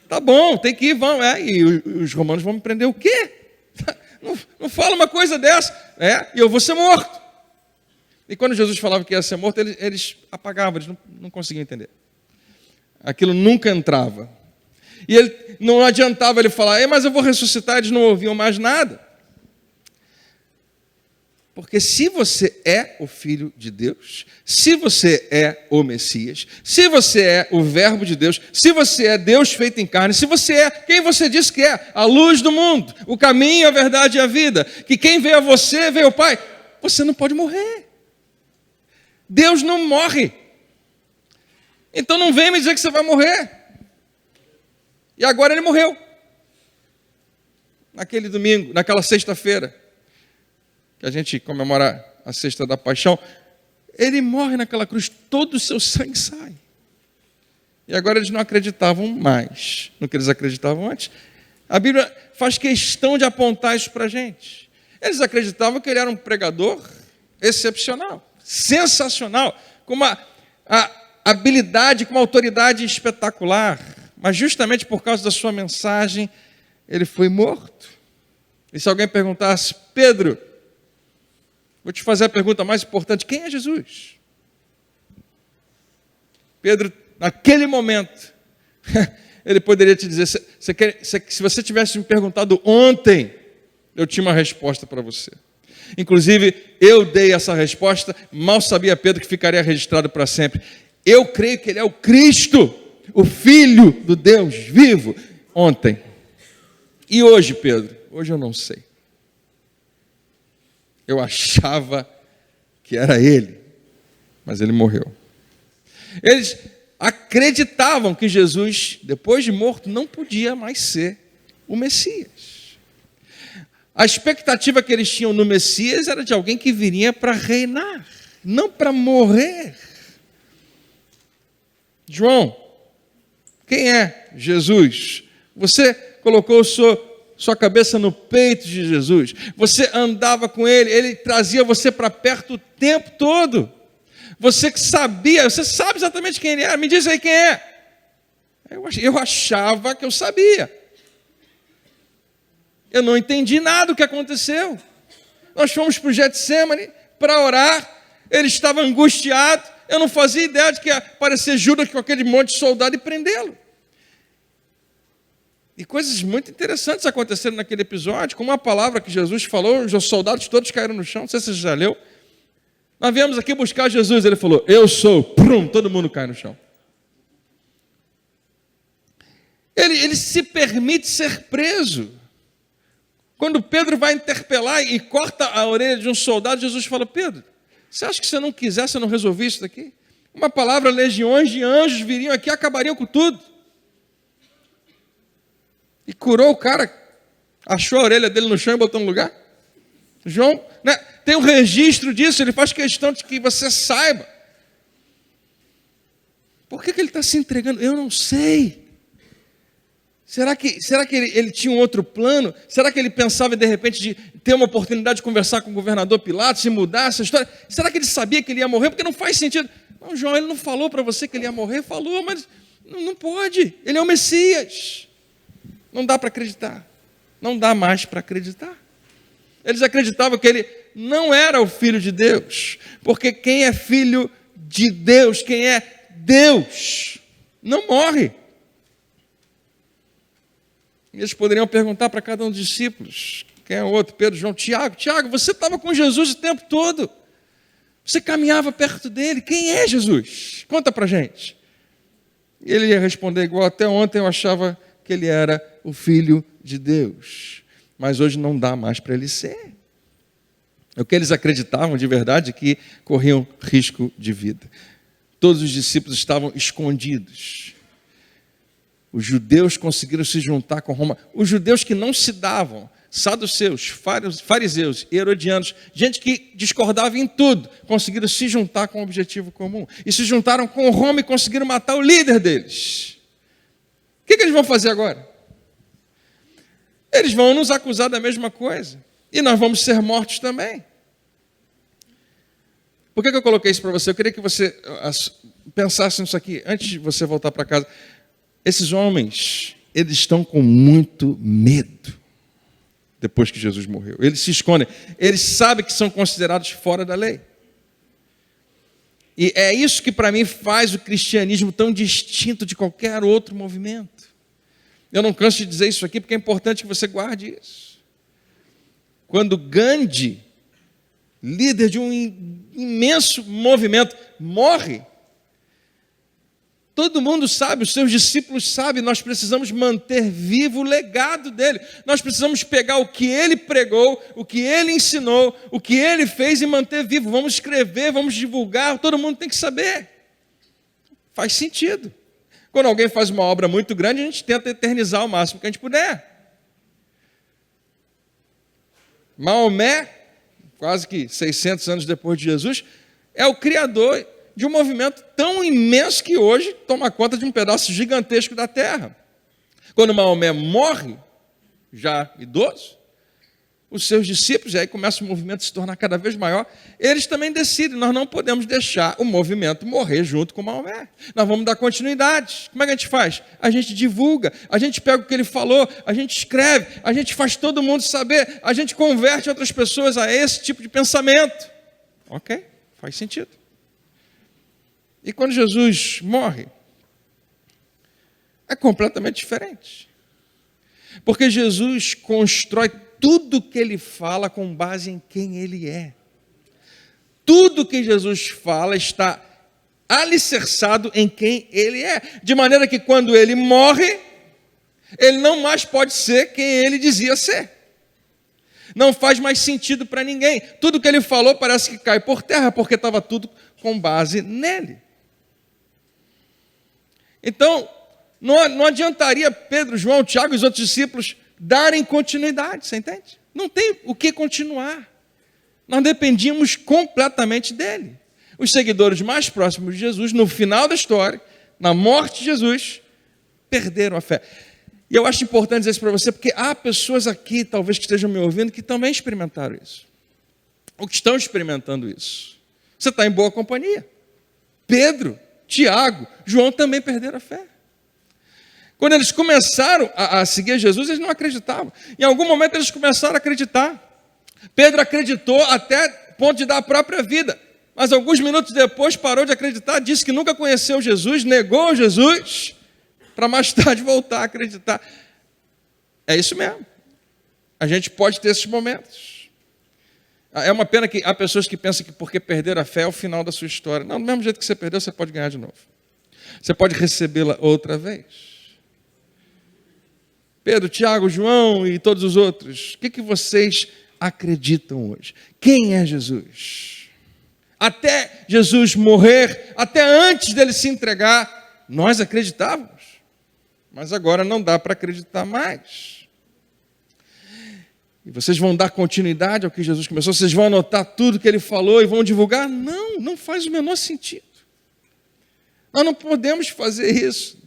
Tá bom, tem que ir, vamos. E os romanos vão me prender o quê? Não fala uma coisa dessa. E eu vou ser morto. E quando Jesus falava que ia ser morto, eles apagavam, eles não conseguiam entender. Aquilo nunca entrava. E não adiantava ele falar: mas eu vou ressuscitar, eles não ouviam mais nada. Porque se você é o Filho de Deus, se você é o Messias, se você é o Verbo de Deus, se você é Deus feito em carne, se você é quem você diz que é, a luz do mundo, o caminho, a verdade e a vida, que quem veio a você, veio ao Pai, você não pode morrer. Deus não morre. Então não vem me dizer que você vai morrer. E agora ele morreu. Naquele domingo, naquela sexta-feira, que a gente comemora a Sexta da Paixão, ele morre naquela cruz, todo o seu sangue sai. E agora eles não acreditavam mais no que eles acreditavam antes. A Bíblia faz questão de apontar isso para a gente. Eles acreditavam que ele era um pregador excepcional, sensacional, com uma habilidade, com uma autoridade espetacular. Mas justamente por causa da sua mensagem, ele foi morto. E se alguém perguntasse: Pedro, vou te fazer a pergunta mais importante: quem é Jesus? Pedro, naquele momento, ele poderia te dizer: se você tivesse me perguntado ontem, eu tinha uma resposta para você. Inclusive, eu dei essa resposta, mal sabia Pedro que ficaria registrado para sempre. Eu creio que ele é o Cristo, o Filho do Deus vivo, ontem. E hoje, Pedro? Hoje eu não sei. Eu achava que era ele, mas ele morreu. Eles acreditavam que Jesus, depois de morto, não podia mais ser o Messias. A expectativa que eles tinham no Messias era de alguém que viria para reinar, não para morrer. João, quem é Jesus? Você colocou sua cabeça no peito de Jesus, você andava com ele, ele trazia você para perto o tempo todo. Você que sabia, você sabe exatamente quem ele é, me diz aí quem é. Eu achava que eu sabia. Eu não entendi nada do que aconteceu. Nós fomos para o Getsemane para orar, ele estava angustiado, Eu não fazia ideia de que ia aparecer Judas com aquele monte de soldado e prendê-lo. E coisas muito interessantes aconteceram naquele episódio, com uma palavra que Jesus falou, os soldados todos caíram no chão, não sei se você já leu. Nós viemos aqui buscar Jesus, ele falou, eu sou, prum, todo mundo cai no chão. Ele se permite ser preso. Quando Pedro vai interpelar e corta a orelha de um soldado, Jesus fala, Pedro, você acha que se eu não quisesse, eu não resolvi isso daqui? Uma palavra, legiões de anjos viriam aqui e acabariam com tudo. E curou o cara, achou a orelha dele no chão e botou no lugar. João, né, tem um registro disso, ele faz questão de que você saiba. Por que ele está se entregando? Eu não sei. Será que ele tinha um outro plano? Será que ele pensava de repente de ter uma oportunidade de conversar com o governador Pilatos e mudar essa história? Será que ele sabia que ele ia morrer? Porque não faz sentido. Não, João, ele não falou para você que ele ia morrer? Falou, mas não pode. Ele é o Messias. Não dá para acreditar. Não dá mais para acreditar. Eles acreditavam que ele não era o Filho de Deus. Porque quem é filho de Deus, quem é Deus, não morre. Eles poderiam perguntar para cada um dos discípulos, quem é o outro, Pedro, João, Tiago, você estava com Jesus o tempo todo. Você caminhava perto dele. Quem é Jesus? Conta para a gente. E ele ia responder igual, até ontem eu achava que ele era o Filho de Deus, mas hoje não dá mais para ele ser. O que eles acreditavam de verdade é que corriam risco de vida. Todos os discípulos estavam escondidos. Os judeus conseguiram se juntar com Roma. Os judeus que não se davam, saduceus, fariseus, herodianos, gente que discordava em tudo, conseguiram se juntar com um objetivo comum. E se juntaram com Roma e conseguiram matar o líder deles. O que eles vão fazer agora? Eles vão nos acusar da mesma coisa. E nós vamos ser mortos também. Por que eu coloquei isso para você? Eu queria que você pensasse nisso aqui, antes de você voltar para casa. Esses homens, eles estão com muito medo depois que Jesus morreu. Eles se escondem. Eles sabem que são considerados fora da lei. E é isso que para mim faz o cristianismo tão distinto de qualquer outro movimento. Eu não canso de dizer isso aqui porque é importante que você guarde isso. Quando Gandhi, líder de um imenso movimento, morre, todo mundo sabe, os seus discípulos sabem, nós precisamos manter vivo o legado dele. Nós precisamos pegar o que ele pregou, o que ele ensinou, o que ele fez e manter vivo. Vamos escrever, vamos divulgar, todo mundo tem que saber. Faz sentido. Quando alguém faz uma obra muito grande, a gente tenta eternizar o máximo que a gente puder. Maomé, quase que 600 anos depois de Jesus, é o criador de um movimento tão imenso que hoje toma conta de um pedaço gigantesco da terra. Quando Maomé morre, já idoso, os seus discípulos, e aí começa o movimento a se tornar cada vez maior, eles também decidem, nós não podemos deixar o movimento morrer junto com Maomé. Nós vamos dar continuidade. Como é que a gente faz? A gente divulga, a gente pega o que ele falou, a gente escreve, a gente faz todo mundo saber, a gente converte outras pessoas a esse tipo de pensamento. Ok? Faz sentido. E quando Jesus morre, é completamente diferente. Porque Jesus constrói tudo o que ele fala com base em quem ele é. Tudo que Jesus fala está alicerçado em quem ele é. De maneira que quando ele morre, ele não mais pode ser quem ele dizia ser. Não faz mais sentido para ninguém. Tudo que ele falou parece que cai por terra, porque estava tudo com base nele. Então, não adiantaria Pedro, João, Tiago e os outros discípulos darem continuidade, você entende? Não tem o que continuar. Nós dependíamos completamente dele. Os seguidores mais próximos de Jesus, no final da história, na morte de Jesus, perderam a fé. E eu acho importante dizer isso para você, porque há pessoas aqui, talvez que estejam me ouvindo, que também experimentaram isso. Ou que estão experimentando isso. Você está em boa companhia. Pedro, Tiago, João também perderam a fé. Quando eles começaram a seguir Jesus, eles não acreditavam. Em algum momento eles começaram a acreditar. Pedro acreditou até ponto de dar a própria vida. mas alguns minutos depois parou de acreditar, disse que nunca conheceu Jesus, negou Jesus, para mais tarde voltar a acreditar. É isso mesmo. A gente pode ter esses momentos. É uma pena que há pessoas que pensam que porque perderam a fé é o final da sua história. Não, do mesmo jeito que você perdeu, você pode ganhar de novo. Você pode recebê-la outra vez. Pedro, Tiago, João e todos os outros, o que vocês acreditam hoje? Quem é Jesus? Até Jesus morrer, até antes dele se entregar, nós acreditávamos. Mas agora não dá para acreditar mais. E vocês vão dar continuidade ao que Jesus começou? Vocês vão anotar tudo que ele falou e vão divulgar? Não, não faz o menor sentido. Nós não podemos fazer isso.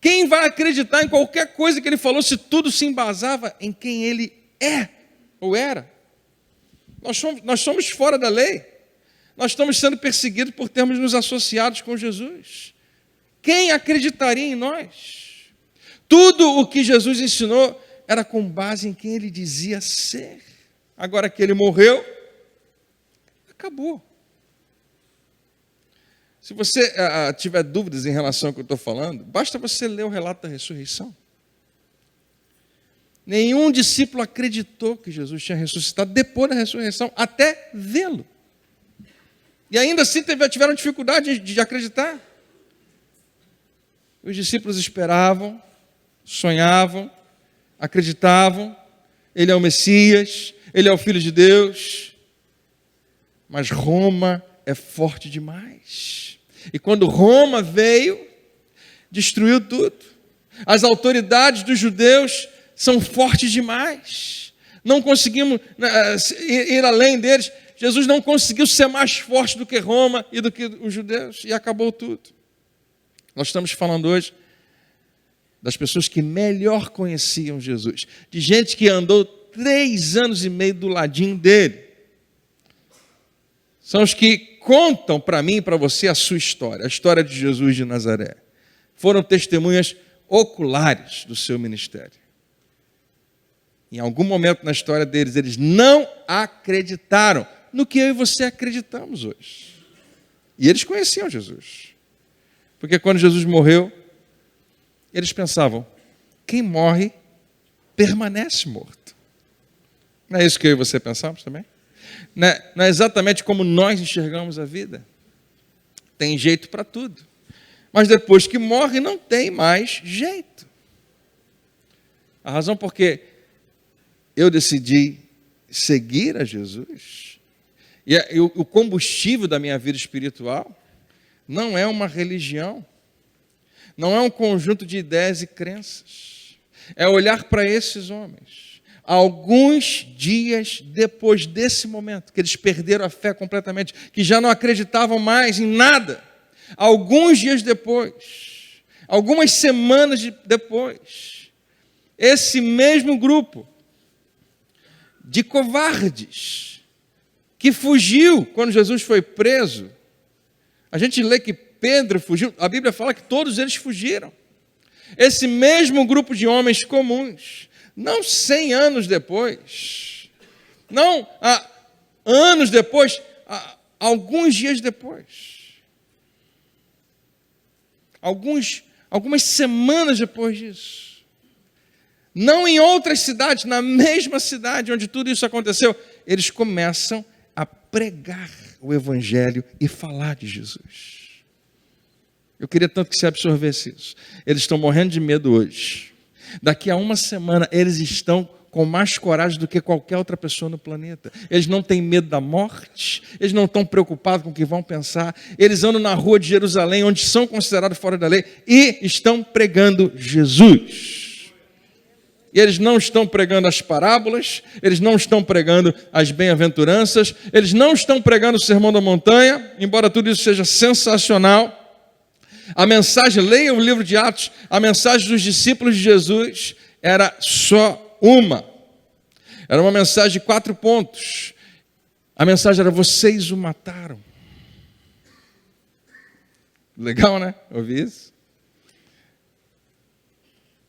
Quem vai acreditar em qualquer coisa que ele falou se tudo se embasava em quem ele é ou era? Nós somos fora da lei. Nós estamos sendo perseguidos por termos nos associados com Jesus. Quem acreditaria em nós? Tudo o que Jesus ensinou era com base em quem ele dizia ser. Agora que ele morreu, acabou. Se você tiver dúvidas em relação ao que eu estou falando, basta você ler o relato da ressurreição. Nenhum discípulo acreditou que Jesus tinha ressuscitado depois da ressurreição, até vê-lo. E ainda assim tiveram dificuldade de acreditar. Os discípulos esperavam, sonhavam, acreditavam, ele é o Messias, ele é o Filho de Deus, mas Roma é forte demais. E quando Roma veio, destruiu tudo. As autoridades dos judeus são fortes demais. Não conseguimos ir além deles. Jesus não conseguiu ser mais forte do que Roma e do que os judeus, e acabou tudo. Nós estamos falando hoje das pessoas que melhor conheciam Jesus, de gente que andou 3 anos e meio do ladinho dele. São os que contam para mim e para você a sua história, a história de Jesus de Nazaré. Foram testemunhas oculares do seu ministério. Em algum momento na história deles, eles não acreditaram no que eu e você acreditamos hoje. E eles conheciam Jesus. Porque quando Jesus morreu, eles pensavam, quem morre permanece morto. Não é isso que eu e você pensamos também? Não é exatamente como nós enxergamos a vida. Tem jeito para tudo. Mas depois que morre, não tem mais jeito. A razão por que eu decidi seguir a Jesus, e o combustível da minha vida espiritual, não é uma religião, não é um conjunto de ideias e crenças. É olhar para esses homens, alguns dias depois desse momento, que eles perderam a fé completamente, que já não acreditavam mais em nada. Alguns dias depois, algumas semanas depois, esse mesmo grupo de covardes que fugiu quando Jesus foi preso, a gente lê que Pedro fugiu, a Bíblia fala que todos eles fugiram. Esse mesmo grupo de homens comuns, não 100 anos depois, não anos depois, alguns dias depois, algumas semanas depois disso, não em outras cidades, na mesma cidade onde tudo isso aconteceu, eles começam a pregar o Evangelho e falar de Jesus. Eu queria tanto que você absorvesse isso. Eles estão morrendo de medo hoje. Daqui a uma semana, eles estão com mais coragem do que qualquer outra pessoa no planeta. Eles não têm medo da morte, eles não estão preocupados com o que vão pensar. Eles andam na rua de Jerusalém, onde são considerados fora da lei, e estão pregando Jesus. E eles não estão pregando as parábolas, eles não estão pregando as bem-aventuranças, eles não estão pregando o Sermão da Montanha, embora tudo isso seja sensacional. A mensagem, leia o livro de Atos, a mensagem dos discípulos de Jesus era só uma. Era uma mensagem de 4 pontos. A mensagem era, vocês o mataram. Legal, né? Ouvir isso?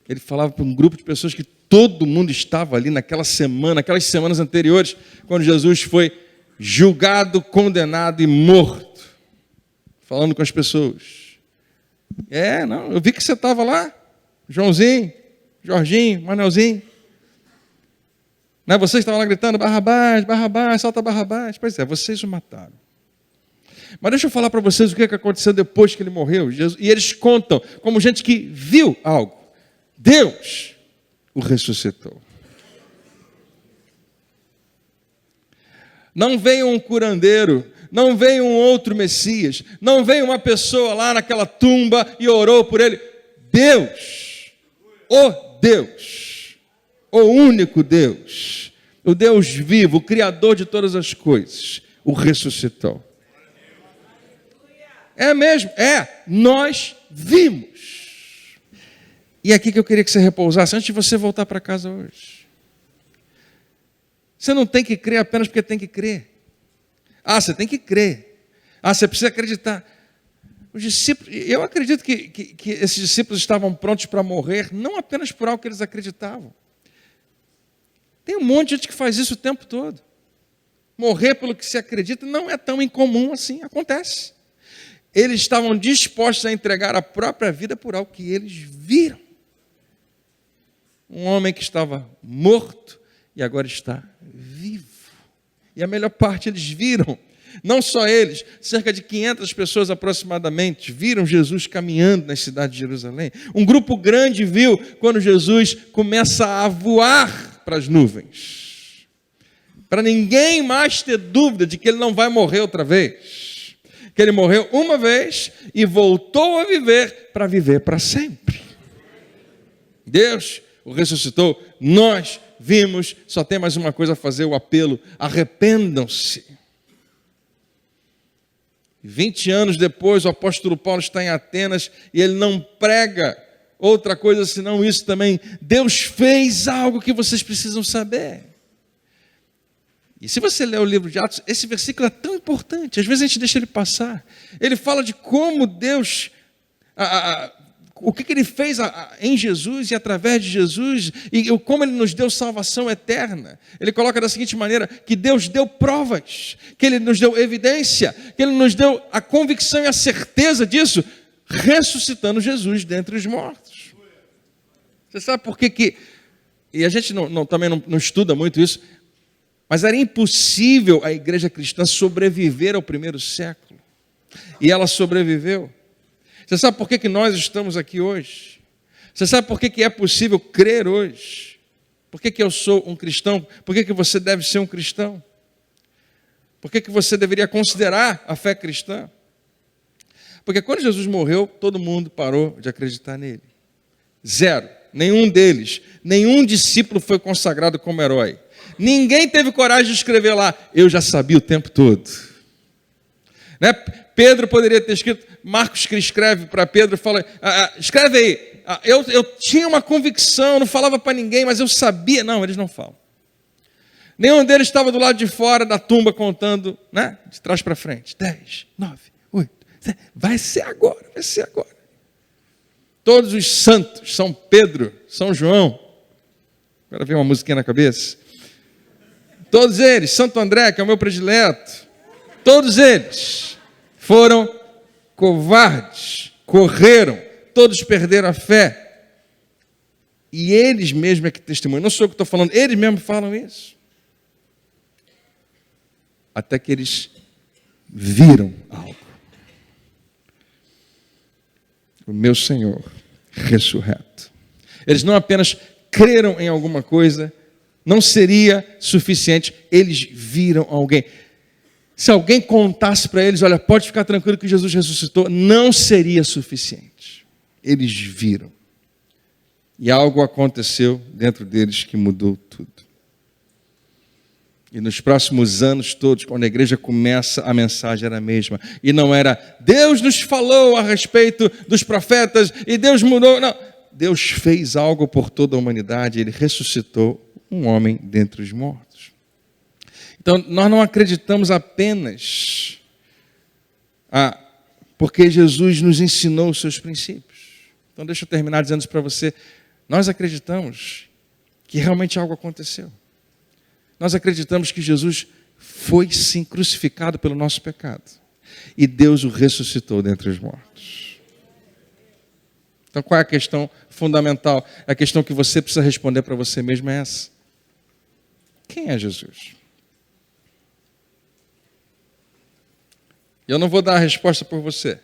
Ele falava para um grupo de pessoas que todo mundo estava ali naquela semana, aquelas semanas anteriores, quando Jesus foi julgado, condenado e morto. Falando com as pessoas. Não, eu vi que você estava lá, Joãozinho, Jorginho, Manelzinho. Não é? Vocês estavam lá gritando, Barrabás, Barrabás, solta Barrabás. Pois é, vocês o mataram. Mas deixa eu falar para vocês o que aconteceu depois que ele morreu. E eles contam como gente que viu algo. Deus o ressuscitou. Não veio um curandeiro, não veio um outro Messias, não veio uma pessoa lá naquela tumba e orou por ele. Deus, o único Deus, o Deus vivo, o Criador de todas as coisas, o ressuscitou. É mesmo, nós vimos. E é aqui que eu queria que você repousasse, antes de você voltar para casa hoje. Você não tem que crer apenas porque tem que crer. Você tem que crer. Você precisa acreditar. Os discípulos, eu acredito que esses discípulos estavam prontos para morrer, não apenas por algo que eles acreditavam. Tem um monte de gente que faz isso o tempo todo. Morrer pelo que se acredita não é tão incomum assim, acontece. Eles estavam dispostos a entregar a própria vida por algo que eles viram. Um homem que estava morto e agora está vivo. E a melhor parte, eles viram. Não só eles, cerca de 500 pessoas aproximadamente viram Jesus caminhando na cidade de Jerusalém. Um grupo grande viu quando Jesus começa a voar para as nuvens. Para ninguém mais ter dúvida de que ele não vai morrer outra vez. Que ele morreu uma vez e voltou a viver para sempre. Deus o ressuscitou, nós vimos, só tem mais uma coisa a fazer, o apelo: arrependam-se. 20 anos depois, o apóstolo Paulo está em Atenas e ele não prega outra coisa senão isso também. Deus fez algo que vocês precisam saber. E se você ler o livro de Atos, esse versículo é tão importante, às vezes a gente deixa ele passar. Ele fala de como Deus, o que ele fez em Jesus e através de Jesus, e como ele nos deu salvação eterna. Ele coloca da seguinte maneira, que Deus deu provas, que ele nos deu evidência, que ele nos deu a convicção e a certeza disso, ressuscitando Jesus dentre os mortos. Você sabe por que e a gente também não estuda muito isso, mas era impossível a igreja cristã sobreviver ao primeiro século. E ela sobreviveu. Você sabe por que nós estamos aqui hoje? Você sabe por que é possível crer hoje? Por que eu sou um cristão? Por que você deve ser um cristão? Por que você deveria considerar a fé cristã? Porque quando Jesus morreu, todo mundo parou de acreditar nele. Zero. Nenhum deles, nenhum discípulo foi consagrado como herói. Ninguém teve coragem de escrever lá, eu já sabia o tempo todo. Né? Pedro poderia ter escrito, Marcos que escreve para Pedro, fala, escreve aí, eu tinha uma convicção, não falava para ninguém, mas eu sabia. Não, eles não falam. Nenhum deles estava do lado de fora da tumba contando, né? De trás para frente, 10, 9, 8, 7, vai ser agora. Todos os santos, São Pedro, São João, agora vem uma musiquinha na cabeça, todos eles, Santo André, que é o meu predileto, todos eles foram covardes, correram, todos perderam a fé. E eles mesmos é que testemunham, não sou eu que estou falando, eles mesmos falam isso. Até que eles viram algo. O meu Senhor ressurreto. Eles não apenas creram em alguma coisa, não seria suficiente, eles viram alguém. Se alguém contasse para eles, olha, pode ficar tranquilo que Jesus ressuscitou, não seria suficiente. Eles viram. E algo aconteceu dentro deles que mudou tudo. E nos próximos anos todos, quando a igreja começa, a mensagem era a mesma. E não era, Deus nos falou a respeito dos profetas e Deus mudou. Não, Deus fez algo por toda a humanidade. Ele ressuscitou um homem dentre os mortos. Então, nós não acreditamos apenas porque Jesus nos ensinou os seus princípios. Então, deixa eu terminar dizendo isso para você. Nós acreditamos que realmente algo aconteceu. Nós acreditamos que Jesus foi sim crucificado pelo nosso pecado. E Deus o ressuscitou dentre os mortos. Então qual é a questão fundamental? A questão que você precisa responder para você mesmo é essa. Quem é Jesus? Eu não vou dar a resposta por você.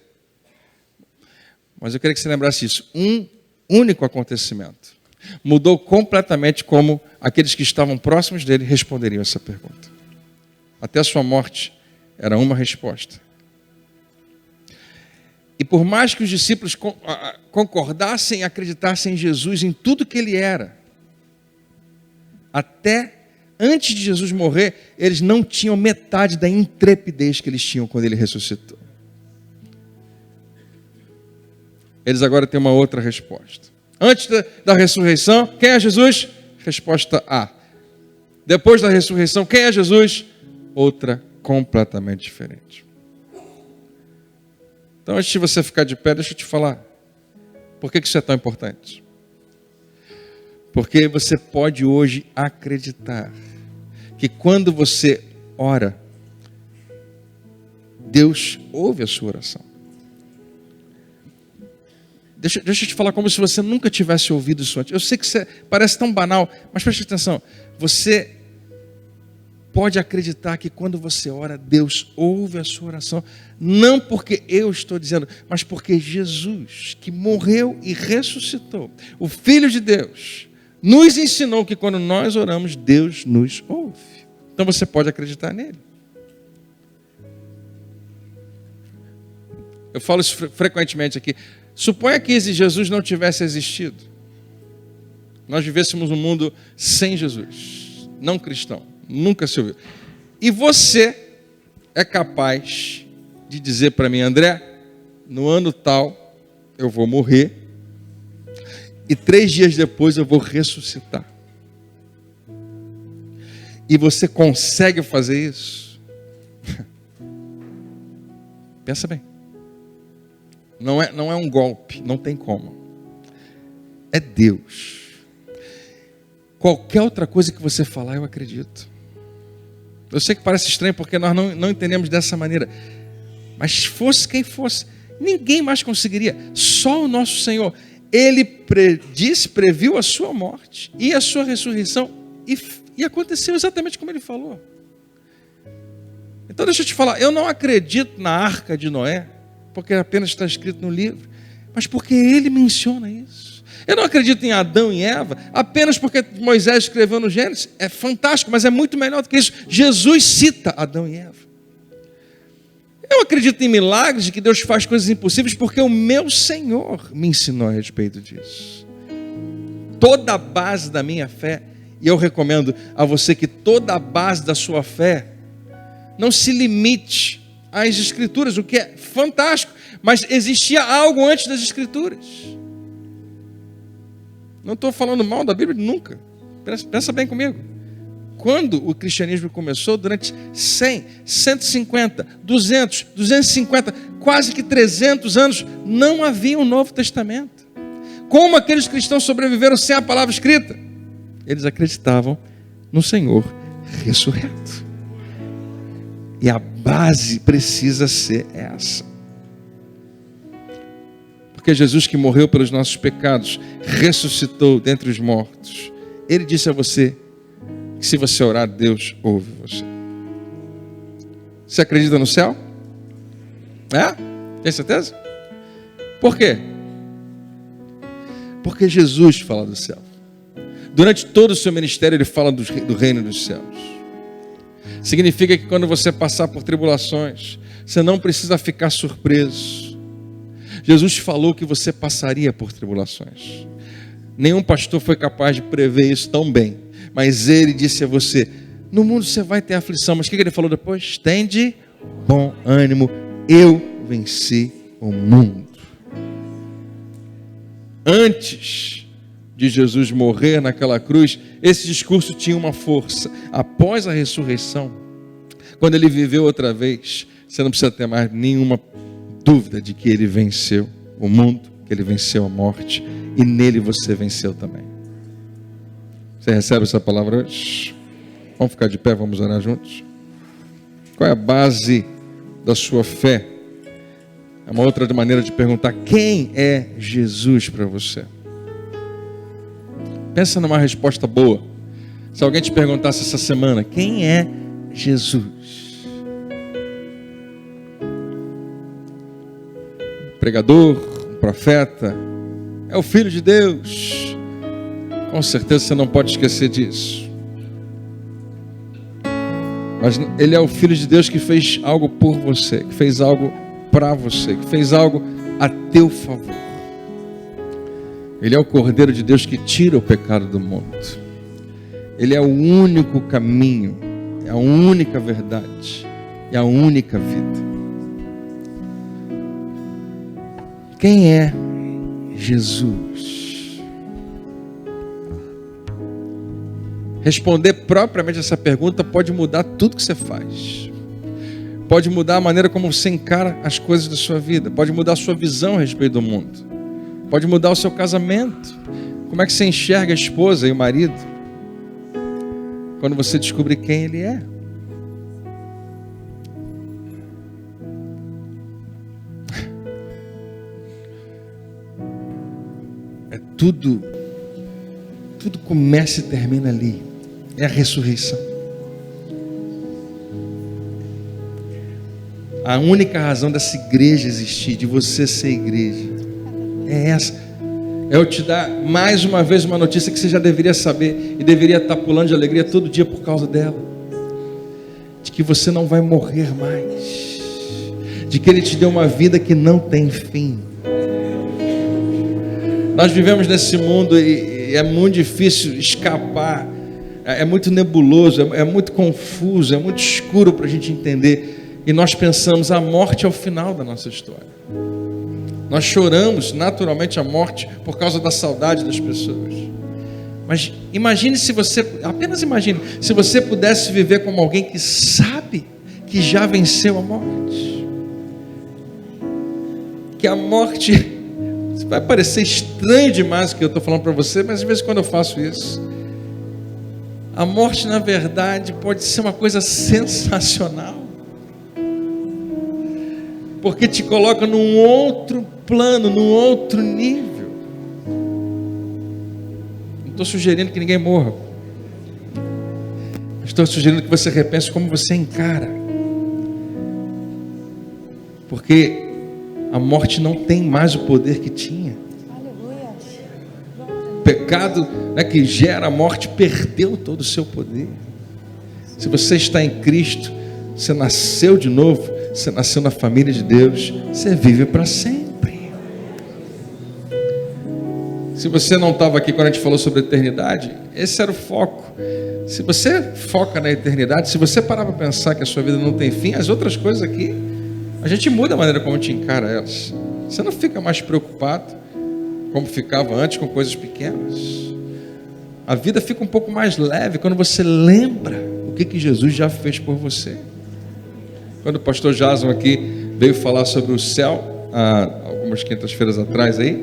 Mas eu queria que você lembrasse isso. Um único acontecimento mudou completamente como aqueles que estavam próximos dele responderiam essa pergunta. Até a sua morte era uma resposta. E por mais que os discípulos concordassem e acreditassem em Jesus, em tudo que ele era, até antes de Jesus morrer, eles não tinham metade da intrepidez que eles tinham quando ele ressuscitou. Eles agora têm uma outra resposta. Antes da ressurreição, quem é Jesus? Resposta A. Depois da ressurreição, quem é Jesus? Outra completamente diferente. Então, antes de você ficar de pé, deixa eu te falar. Por que isso é tão importante? Porque você pode hoje acreditar que quando você ora, Deus ouve a sua oração. Deixa eu te falar como se você nunca tivesse ouvido isso antes. Eu sei que parece tão banal, mas preste atenção. Você pode acreditar que quando você ora, Deus ouve a sua oração. Não porque eu estou dizendo, mas porque Jesus, que morreu e ressuscitou, o Filho de Deus, nos ensinou que quando nós oramos, Deus nos ouve. Então você pode acreditar nele. Eu falo isso frequentemente aqui. Suponha que Jesus não tivesse existido. Nós vivêssemos um mundo sem Jesus, não cristão, nunca se ouviu. E você é capaz de dizer para mim, André, no ano tal eu vou morrer e 3 dias depois eu vou ressuscitar. E você consegue fazer isso? Pensa bem. Não é um golpe, não tem como. É Deus. Qualquer outra coisa que você falar, eu acredito. Eu sei que parece estranho porque nós não entendemos dessa maneira. Mas fosse quem fosse, ninguém mais conseguiria. Só o nosso Senhor. Ele previu a sua morte e a sua ressurreição. E aconteceu exatamente como ele falou. Então deixa eu te falar, eu não acredito na arca de Noé, porque apenas está escrito no livro, mas porque ele menciona isso. Eu não acredito em Adão e Eva, apenas porque Moisés escreveu no Gênesis. É fantástico, mas é muito melhor do que isso. Jesus cita Adão e Eva. Eu acredito em milagres, de que Deus faz coisas impossíveis, porque o meu Senhor me ensinou a respeito disso. Toda a base da minha fé, e eu recomendo a você que toda a base da sua fé não se limite às Escrituras, o que é fantástico, mas existia algo antes das Escrituras. Não estou falando mal da Bíblia nunca. Pensa bem comigo. Quando o cristianismo começou, durante 100, 150, 200, 250, quase que 300 anos, não havia um Novo Testamento. Como aqueles cristãos sobreviveram sem a palavra escrita? Eles acreditavam no Senhor ressurreto. E a base precisa ser essa. Porque Jesus, que morreu pelos nossos pecados, ressuscitou dentre os mortos. Ele disse a você que se você orar, Deus ouve você. Você acredita no céu? É? Tem certeza? Por quê? Porque Jesus fala do céu. Durante todo o seu ministério, ele fala do reino dos céus. Significa que quando você passar por tribulações, você não precisa ficar surpreso. Jesus falou que você passaria por tribulações. Nenhum pastor foi capaz de prever isso tão bem. Mas ele disse a você, no mundo você vai ter aflição. Mas o que ele falou depois? Tende bom ânimo, eu venci o mundo. Antes de Jesus morrer naquela cruz, esse discurso tinha uma força. Após a ressurreição, quando ele viveu outra vez, você não precisa ter mais nenhuma dúvida de que ele venceu o mundo, que ele venceu a morte, e nele você venceu também. Você recebe essa palavra hoje? Vamos ficar de pé, vamos orar juntos? Qual é a base da sua fé? É uma outra maneira de perguntar: quem é Jesus para você? Pensa numa resposta boa. Se alguém te perguntasse essa semana: quem é Jesus? Um pregador, um profeta, é o Filho de Deus. Com certeza você não pode esquecer disso. Mas Ele é o Filho de Deus que fez algo por você, que fez algo para você, que fez algo a teu favor. Ele é o Cordeiro de Deus que tira o pecado do mundo. Ele é o único caminho, é a única verdade, é a única vida. Quem é Jesus? Responder propriamente essa pergunta pode mudar tudo que você faz. Pode mudar a maneira como você encara as coisas da sua vida. Pode mudar a sua visão a respeito do mundo. Pode mudar o seu casamento. Como é que você enxerga a esposa e o marido? Quando você descobrir quem Ele é. É tudo começa e termina ali. É a ressurreição. A única razão dessa igreja existir, de você ser igreja, é essa. É eu te dar mais uma vez uma notícia que você já deveria saber e deveria estar pulando de alegria todo dia por causa dela. De que você não vai morrer mais. De que Ele te deu uma vida que não tem fim. Nós vivemos nesse mundo e é muito difícil escapar. É muito nebuloso, é muito confuso, é muito escuro para a gente entender. E nós pensamos: a morte é o final da nossa história. Nós choramos naturalmente a morte por causa da saudade das pessoas. Mas imagine se você, apenas imagine, se você pudesse viver como alguém que sabe que já venceu a morte. Que a morte, vai parecer estranho demais o que eu estou falando para você, mas às vezes quando eu faço isso, a morte na verdade pode ser uma coisa sensacional. Porque te coloca num outro plano, num outro nível. Não estou sugerindo que ninguém morra. Estou sugerindo que você repense como você encara. Porque a morte não tem mais o poder que tinha. O pecado, né, que gera a morte perdeu todo o seu poder. Se você está em Cristo, você nasceu de novo. Você nasceu na família de Deus, você vive para sempre. Se você não estava aqui quando a gente falou sobre a eternidade, esse era o foco. Se você foca na eternidade, se você parar para pensar que a sua vida não tem fim, as outras coisas aqui, a gente muda a maneira como a gente encara elas. Você não fica mais preocupado como ficava antes com coisas pequenas. A vida fica um pouco mais leve quando você lembra o que Jesus já fez por você. Quando o pastor Jason aqui veio falar sobre o céu, algumas quintas-feiras atrás aí,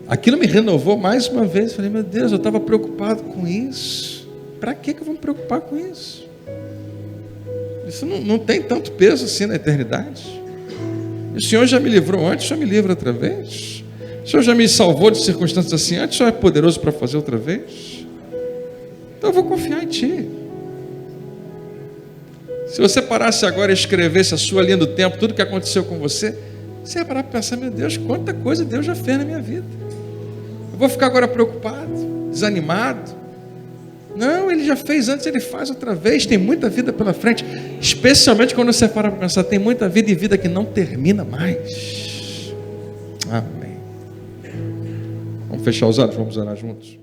aquilo me renovou mais uma vez. Eu falei: meu Deus, eu estava preocupado com isso. Para que eu vou me preocupar com isso? Isso não tem tanto peso assim na eternidade. O Senhor já me livrou antes, o Senhor me livra outra vez. O Senhor já me salvou de circunstâncias assim antes, o Senhor é poderoso para fazer outra vez. Então eu vou confiar em Ti. Se você parasse agora e escrevesse a sua linha do tempo, tudo que aconteceu com você, você ia parar para pensar: meu Deus, quanta coisa Deus já fez na minha vida. Eu vou ficar agora preocupado, desanimado? Não, Ele já fez antes, Ele faz outra vez. Tem muita vida pela frente, especialmente quando você para para pensar: tem muita vida e vida que não termina mais. Amém. Vamos fechar os olhos, vamos orar juntos.